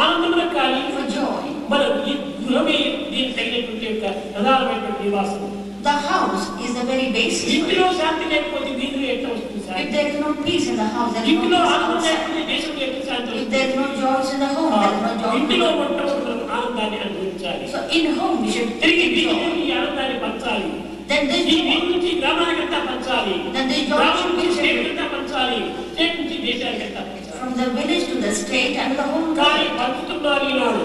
ఆనందమైన కాలి for joy. మనం ఈ గృహమే దీనికి తగినటువంటి యొక్క ప్రధానమైనటువంటి నివాసం. The house is the very basis. ఇంటిలో శాంతి లేకపోతే వీధిలో ఎట్లా వస్తుంది sir? If there is no peace in the house, there is no ఇంటిలో peace ఆనందం outside. లేకపోతే దేశంలో ఎట్లా శాంతి If వస్తుంది? there is no joy in the home, there is no joy. ఇంటిలో మొట్టమొదటి ఆనందాన్ని అనుభవించాలి. So in home we should తిరిగి take joy. ఈ ఆనందాన్ని పంచాలి. Then this ఈ joy, వీధి నుంచి గ్రామానికంతా పంచాలి. then this joy గ్రామం should నుంచి be స్టేట్ shared అంతా పంచాలి. స్టేట్ నుంచి దేశానికంతా పంచాలి. from the village to the state and the whole కానీ world. పంచుతున్నారు ఈనాడు.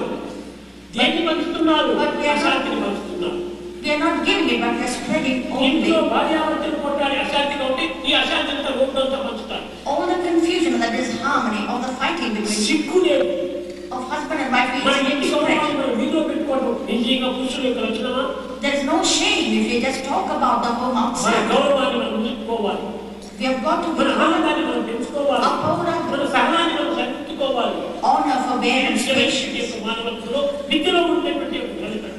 దేన్ని పంచుతున్నారు? But we are not- అశాంతిని పంచుతున్నారు. We are not giving it, but we are spreading ఇంట్లో only. భార్యాభర్తలు కొట్టాలి అశాంతిగా ఉంటే ఈ అశాంతి అంతా రోడ్డంతా పంచుతారు. All the confusion and the disharmony of the fighting between సిగ్గు లేదు. of husband and wife మన is ఇంటి being గౌరవాన్ని spread. మనం వీధిలో పెట్టుకోవడం నిజంగా పురుషుల యొక్క లక్షణమా? There is no shame if you just talk about the home మన outside. గౌరవాన్ని మనం నిలుపుకోవాలి. We have got to మన give ఆనందాన్ని మనం పెంచుకోవాలి. మన సహనాన్ని మనం సరిదిద్దుకోవాలి. honor, forbearance, patience. మానవత్వంలో విద్యలో ఉండేటువంటి ఒక ఫలితం.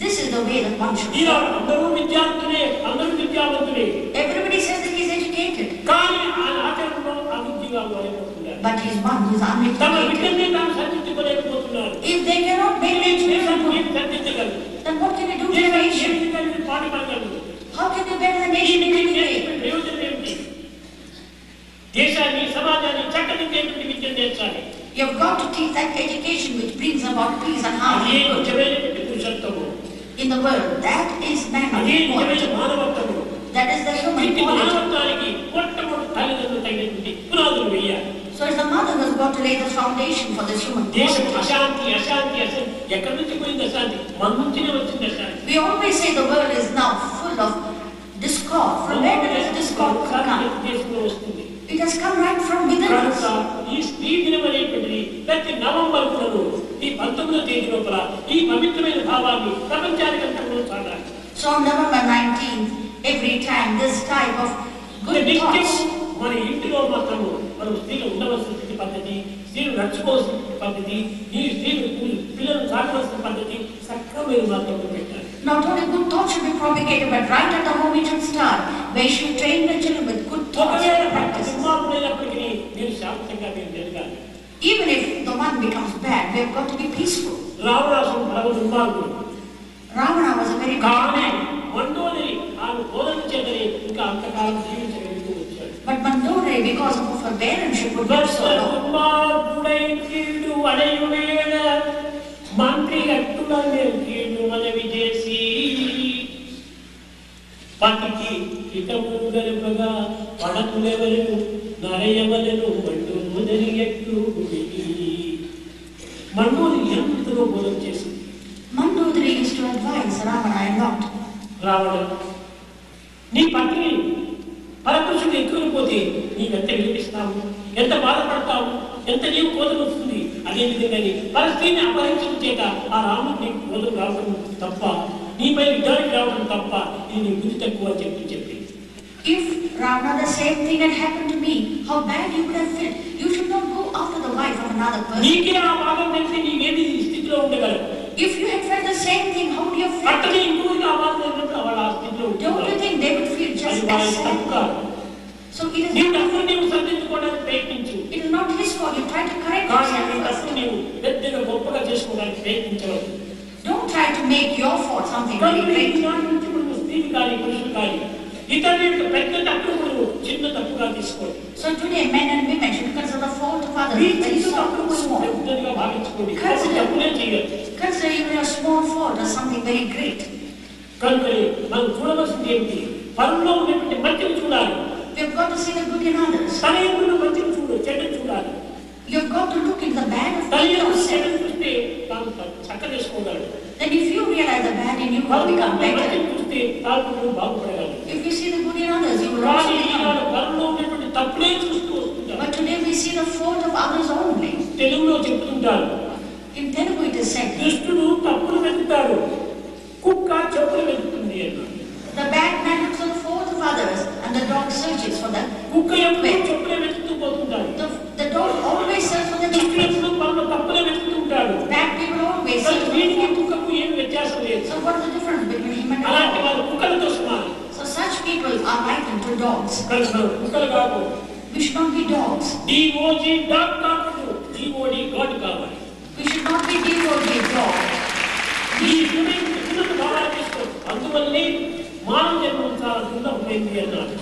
This is the way that one should Eenadu follow. అందరూ విద్యార్థులే, అందరూ విద్యావంతులే. Everybody says that he is educated, కానీ ఆయన ఆచరణలో అభివృద్ధిగా మారిపోతున్నారు. but he is one who is తమ uneducated. విద్యనే తాను సరిదిద్దుకోలేకపోతున్నారు. If they cannot make their children దేశాన్ని good, ఏం సరిదిద్దగలరు? then what can you do to the దేశాన్ని ఏ nation? విధంగా మీరు పాటుపడగలరు? How can you better the nation in any way? ప్రయోజనం ఏమిటి? దేశాన్ని సమాజాన్ని చక్కదిద్దేటువంటి విద్య నేర్చాలి. You have got to teach that education which brings about peace and అదే harmony in good. నిజమైనటువంటి పురుషత్వము. In the world. That is అదే manly నిజమైన quality. మానవత్వము. That is the human ఇంటి quality. మానవత్వానికి మొట్టమొదటి తల్లిదండ్రులు తగినటువంటి పునాదులు వేయాలి. So it's the mother who has got to lay the foundation for this human దేశం quality. అశాంతి అశాంతి అశాంతి ఎక్కడి నుంచి పోయింది అశాంతి? మన నుంచినే వచ్చింది అశాంతి. We always say the world is now full of discord. From where did this discord come? దేశంలో వస్తుంది. It has come right from within us. ఈ స్త్రీ దినం అనేటువంటిది ప్రతి నవంబర్ ఈ 19వ తేదీ లోపల ఈ పవిత్రమైన భావాన్ని ప్రపంచానికంతా కూడా చాటాలి. So on November 19th, every time this type of good thoughts. మన ఇంటిలో మాత్రము మనం స్త్రీలు ఉండవలసిన పద్ధతి, స్త్రీలు నడుచుకోవాల్సిన పద్ధతి, ఈ స్త్రీలు పిల్లలను సాకవలసిన పద్ధతి సక్రమైన మార్గంలో పెట్టాలి. Not only good thoughts should be propagated, but right at the home it should start. Where you should train the children with good thoughts and practices. దుర్మార్గులైనప్పటికీ మీరు శాంతంగా మీరు జరగాలి. Even if the one becomes bad, we have got to be peaceful. రావణాసుడు పరమ దుర్మార్గుడు. Ravana was a very bad కానీ man. Mandodari ఆమె బోధన చేతని ఇంకా అంతకాలం జీవించగలుగుతూ వచ్చాడు. But Mandore, because of her parentship, would live so long. దుర్మార్గుడై కీడు అడయువేళ మంత్రి అట్టులనే కీడు మనవి చేసి పతికి హితము గలుపగా పడకులెవరు నరయవలను మండోదరి ఎట్టు మండోదరి ఎంతలో బోధన చేసింది. Mandodari used to advise Ravana a lot. రావడం నీ పత్ని పరపురుషుడు ఎక్కువైపోతే నీవెంత వినిపిస్తావు, ఎంత బాధపడతావు, ఎంత నీవు కోత వస్తుంది. అదేవిధంగా పరిస్థితిని అపహరించడం చేత ఆ రాముడు నీకు క్రోధం రావడం తప్ప, నీపై యుద్ధానికి రావడం తప్ప, ఇది నీ బుద్ధి తక్కువ అని చెప్పి If Ravana, the same thing had happened to me, how bad you would have felt. You should not go after the wife of another person. నీకే ఆ భాగం తెలిసి నీవేది స్థితిలో ఉండగలవు. If you had felt the same thing, how would you have felt? అట్టనే ఇంకొకరికి ఆ భాగం ఉన్నప్పుడు వాళ్ళ ఆ స్థితిలో Don't you think they would feel just as sad? So it is నీవు సరిదిద్దుకోవడానికి ప్రయత్నించు. It is not his fault. You try to correct కానీ yourself. నీవు పెద్దగా గొప్పగా చేసుకోవడానికి ప్రయత్నించవద్దు. Don't try to make your fault something very great. స్త్రీలు కానీ పురుషులు కానీ ఇతరుల యొక్క పెద్ద తప్పును చిన్న తప్పుగా తీసుకోండి. So today men and women should consider the fault of others very small. పెద్దగా భావించుకోండి. తప్పులే చేయాలి. Consider even a small fault as something very great. కనుక మనం చూడవలసింది ఏమిటి? పరుల్లో ఉన్నటువంటి మంచిని చూడాలి. We have got to see the good in others. తన ఎదురు మంచిని చూడు, చెడ్డని చూడాలి. You have got to look in the bad of తన ఎదురు yourself. చెడ్డని చూస్తే తాను చక్క చేసుకోగలడు. Then if you realize the bad in you, you will become better. చూస్తే తాను బాగుపడగలడు. If you see the good in others, you will also become. పరుల్లో ఉన్నటువంటి తప్పులే చూస్తూ వస్తుంటారు. But today we see the fault of others only. తెలుగులో చెప్తుంటారు, In Telugu it is said, దుష్టుడు తప్పులు వెతుకుతాడు, కుక్క చెప్పులు వెతుకుతుంది అన్నాడు. the bad man looks for the fault of others and the dog searches for the కుక్క ఎప్పుడు చెప్పులే వెతుకుతూ పోతుంటాడు. the dog always searches for the దుష్టుడు chocolate. ఎప్పుడు పనులు తప్పులే వెతుకుతుంటాడు. Bad people always search for the వీడికి fault. కుక్కకు ఏం వ్యత్యాసం లేదు. So what is the difference between him and the అలాంటి dog? వారు కుక్కలతో సమానం. So such people are likened to dogs. కనుక కుక్కలు కాదు, We should not be dogs. DOJ dog కాదు, డిఓడి గాడ్ కావాలి. We should not be devoted dog. ఈ ఉన్నత భావాలు తీసుకో. అందువల్లే మానవ జన్మం చాలా దుర్లభమైంది అన్నాడు.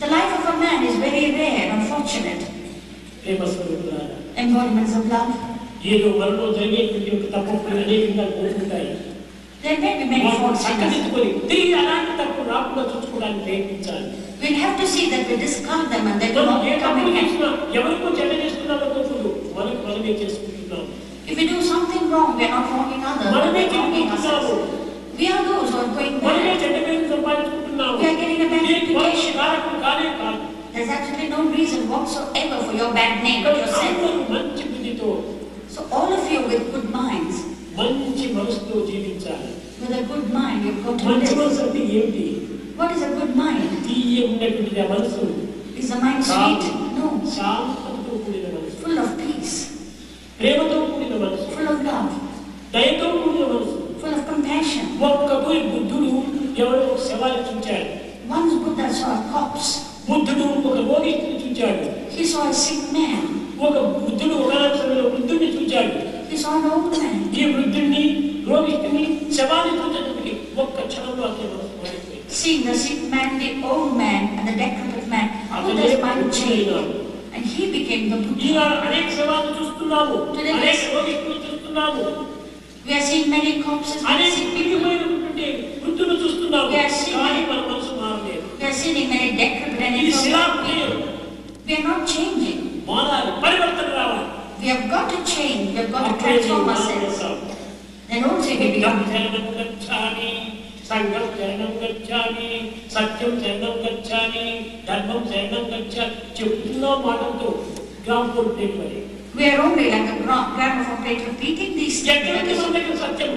The life of a man is very rare and unfortunate. ప్రేమ స్వరూపులారా, Embodiments of love. ఏదో మనలో జరిగేటువంటి ఒక తప్పులు అనేకంగా పోతుంటాయి. There may be many faults in us. చక్కదిద్దుకొని తిరిగి అలాంటి తప్పు రాకుండా చూసుకోవడానికి ప్రయత్నించాలి. We'll have to see that we discard them and they do not A come తప్పు again. చేసినా ఎవరికో చెడ్డ చేస్తున్నామో తప్పులు మనకు మనమే చేసుకుంటున్నాం. If we do something wrong, we are not wronging others, but we are wronging ourselves. We are those who are going మనమే bad. చెడ్డ పేరు సంపాదించుకుంటున్నాము. We are getting a bad reputation. కారణం కానే కాదు. There's actually no reason whatsoever for your bad name but yourself. అందరూ మంచి బుద్ధితో, So all of you with good minds, మంచి మనసుతో జీవించాలి. with a good mind, you've got to మంచి live. మనసు అంటే ఏమిటి? What is a good mind? తీయ ఉన్నటువంటి ఆ మనసు Is the mind sweet? No. శాంతంతో కూడిన మనసు, Full of peace, ప్రేమతో కూడిన మనసు, full of love, దయతో కూడిన మనసు. full of compassion. ఒక్క పోయి బుద్ధుడు ఎవరో శవాన్ని చూచాడు. Once Buddha saw a corpse. బుద్ధుడు ఒక రోగిని చూచాడు. He saw a sick man. ఒక బుద్ధుడు ఒకనొక సమయంలో వృద్ధుడిని చూచాడు. He saw an old man. ఈ వృద్ధుడిని, రోగిని, శవాన్ని చూసేటప్పటికి ఒక్క క్షణంలో అతని మనసు మారిపోయింది. Seeing the sick man, the old man, and the decrepit man, Buddha's mind changed, and he became the Buddha. ఈనాడు అనేక శవాలను చూస్తున్నాము, అనేక రోగిని చూస్తున్నాము, We are seeing many corpses, many అనేక sick people. విరిగిపోయినటువంటి వృద్ధులు చూస్తున్నాము, Yes. కానీ మన మనసు మారలేదు. We are seeing many decrepit and ఇది infirm శిలాప్రియం. people. We are not changing. మారాలి, పరివర్తన రావాలి. We have got to change. We have got to అప్పుడే transform నీవు ourselves. మారుతావు. Then also we become. శరణం గచ్ఛామి, సంఘం శరణం గచ్ఛామి, సత్యం శరణం గచ్ఛామి, ధర్మం శరణం గచ్ఛామి చెప్తున్న మాటలతో గ్రామం పేరు. We are only like a gramophone plate repeating these ఎక్కడుంది మన statements. దగ్గర సత్యము?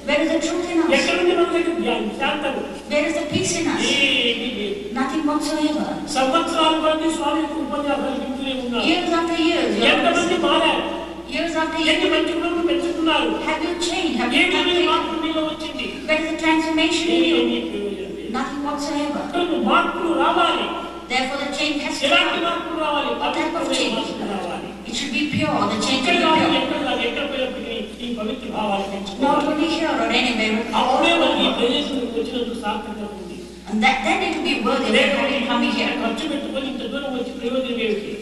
Where is the truth in us? ఎక్కడుంది మన దగ్గర శాంతము? Where is the peace in us? ఏమీ లేదు. Nothing whatsoever. సంవత్సరాల కొద్ది స్వామి యొక్క ఉపన్యాసాలు వింటూనే ఉన్నారు. Years after years, you are ఎంతమంది మారారు? years after ఎన్ని years, మంచి గుణములు పెంచుకున్నారు? have you changed? Have you ఏమీ changed? మార్పు మీలో వచ్చింది? Where is the transformation in you? ఏమీ ప్రయోజనం లేదు. Nothing whatsoever. కనుక మార్పులు రావాలి. Therefore, the change has to ఎలాంటి come. మార్పులు రావాలి? పవిత్రమైన మార్పులు రావాలి. It should be pure. The change ఎక్కడ should be కాదు, pure. ఎక్కడ కాదు, ఎక్కడ పోయినప్పటికీ ఈ పవిత్ర భావాలు Not పెంచుకోవాలి. only here or anywhere, but all అప్పుడే మనకి ఈ over. ప్రదేశానికి వచ్చినందుకు సార్థకత ఉంది. And then it will be worthy of having coming here. ఖర్చు పెట్టుకొని ఇంత దూరం వచ్చి ప్రయోజనం ఏమిటి?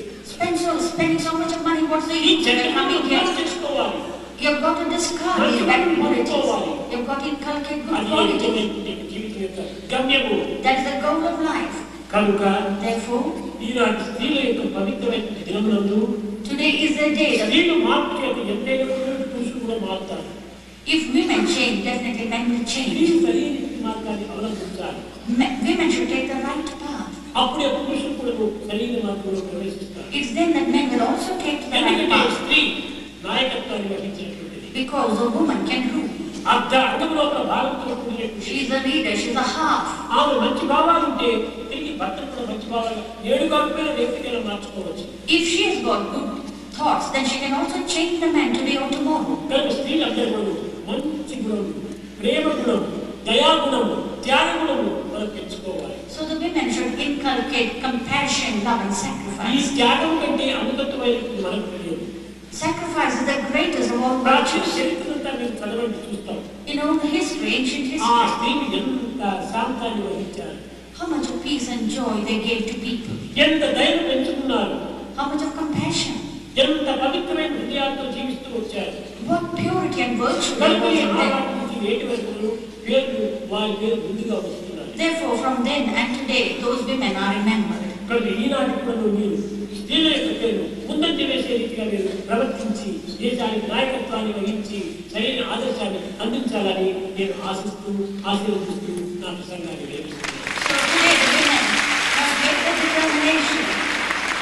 Spending so much of money, what's the ఈ use of చెడ్డ coming గుణాలు here? చేసుకోవాలి. You've got to discard these bad qualities. You've got to inculcate good అది qualities. నిజమైనటువంటి జీవితం యొక్క గమ్యము. That is the goal of life. కనుక Therefore, ఈనాటి స్త్రీల యొక్క పవిత్రమైన దినమునందు today is the day that స్త్రీలు మార్పు చేత ఎంతైనా పురుషులు కూడా మారుతారు. if women change, definitely men will change. స్త్రీలు సరైన మార్గాన్ని అవలంబించాలి. Women should take the right path. అప్పుడే పురుషులు కూడా సరైన మార్గంలో ప్రవేశిస్తారు. It's then that men will also take the right ఎందుకంటే path. స్త్రీ నాయకత్వాన్ని వహించినటువంటిది. Because a woman can rule. అర్ధ అంగంలో ఒక భాగంతో కూడిన She is a leader, she is a half. ఆమె మంచి భావాలు ఉంటే తిరిగి భర్తను కూడా మంచి భావాలు ఏడు కాకపోయినా వ్యక్తిగా మార్చుకోవచ్చు. If she has got good thoughts, then she can also change the man today or tomorrow. కనుక స్త్రీలందరూ మంచి గుణం, ప్రేమ గుణం, దయా గుణం, త్యాగ గుణము మనం పెంచుకోవాలి. So the women should inculcate compassion, love and ఈ sacrifice. త్యాగం కంటే అనుగతమైనటువంటి మనకు తెలియదు. Sacrifice is the greatest of all ప్రాచీన virtues. చరిత్రంతా మీరు చదవండి చూస్తాం. In all the history, ancient ఆ history, స్త్రీకి ఎంత శాంతాన్ని వహించారు, how much of peace and joy they gave to people. ఎంత దయను పెంచుకున్నారు, How much of compassion. ఎంత పవిత్రమైన హృదయాలతో జీవిస్తూ వచ్చారు. What purity and virtue there కనుక was ఈ in ఆనాటి them. నుంచి నేటి వరకు పేర్లు వారి పేరు ముందుగా వస్తున్నారు. Therefore, from then and today, those women are remembered. కనుక ఈనాటి కూడా మీరు స్త్రీల యొక్క పేరు ముందంజ వేసే రీతిగా మీరు ప్రవర్తించి దేశానికి నాయకత్వాన్ని వహించి సరైన ఆదర్శాన్ని అందించాలని నేను ఆశిస్తూ ఆశీర్వదిస్తూ నా ప్రసంగాన్ని వేస్తున్నాను. So today, the women must get the determination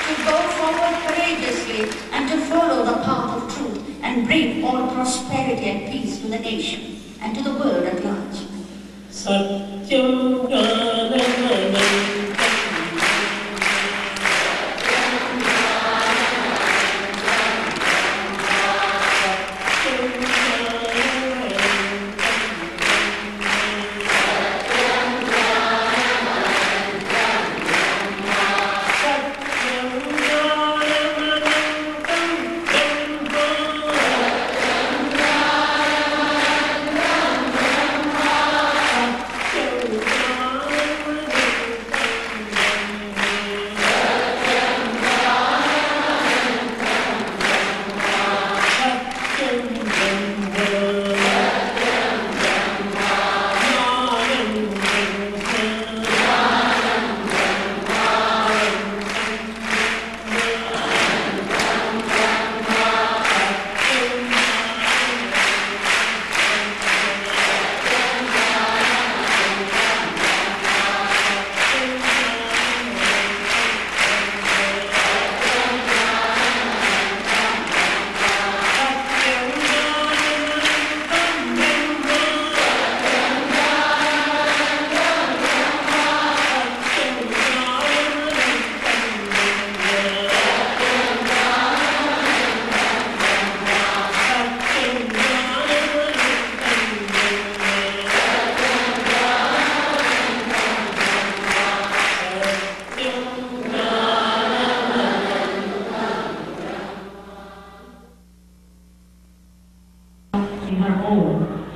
to go forward courageously and to follow the path of truth and bring all prosperity and peace to the nation and to the world at large. Satyam జ్ఞానమనంతం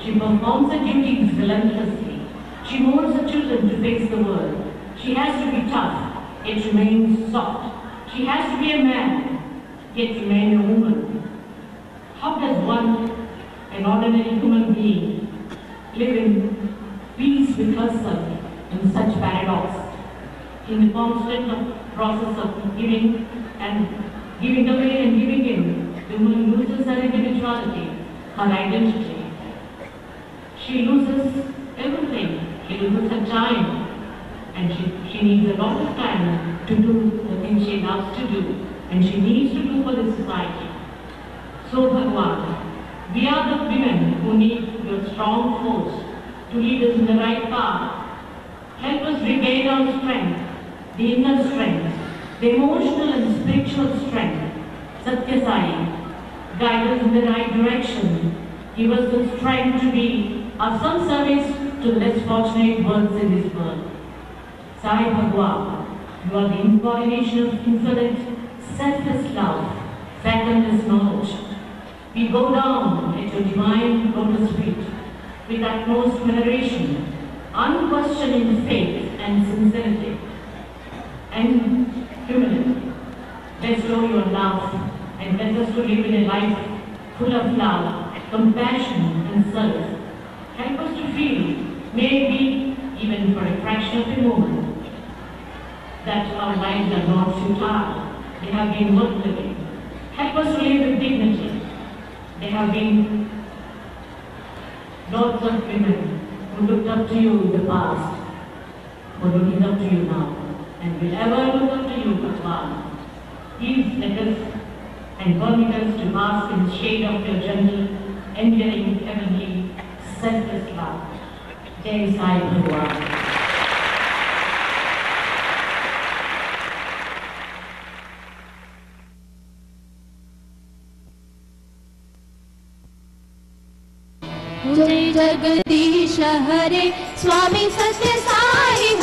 She performs her duties relentlessly. She molds her children to face the world. She has to be tough, yet remains soft. She has to be a man, yet remain a woman. How does one, an ordinary human being, live in peace with herself in such paradox? In the constant process of giving away and giving in, the woman loses her individuality, her identity. She loses everything. She loses her time. And she needs a lot of time to do the things she loves to do. And she needs to do for the society. So Bhagavan, we are the women who need your strong force to lead us in the right path. Help us regain our strength, the inner strength, the emotional and spiritual strength. Sathya Sai, guide us in the right direction. Give us the strength to be of some service to the less fortunate ones in this world. Sai Bhagavan, you are the incarnation of infinite, selfless love, fathomless knowledge. We go down at your divine lotus feet with utmost veneration, unquestioning faith and sincerity and humility. Bestow your love and bless us to live in a life full of love, compassion and service. Help us to feel, maybe even for a fraction of a moment, that our lives are not futile. They have been worth living. Help us to live with dignity. There have been lots of women who looked up to you in the past, who are looking up to you now, and will ever look up to you, Bhagavan. Please let us and permit us to bask in the shade of your gentle, enduring, heavenly, selfless love. Jai Sai Bhagavan. जय जगदीश हरे स्वामी सत्य साई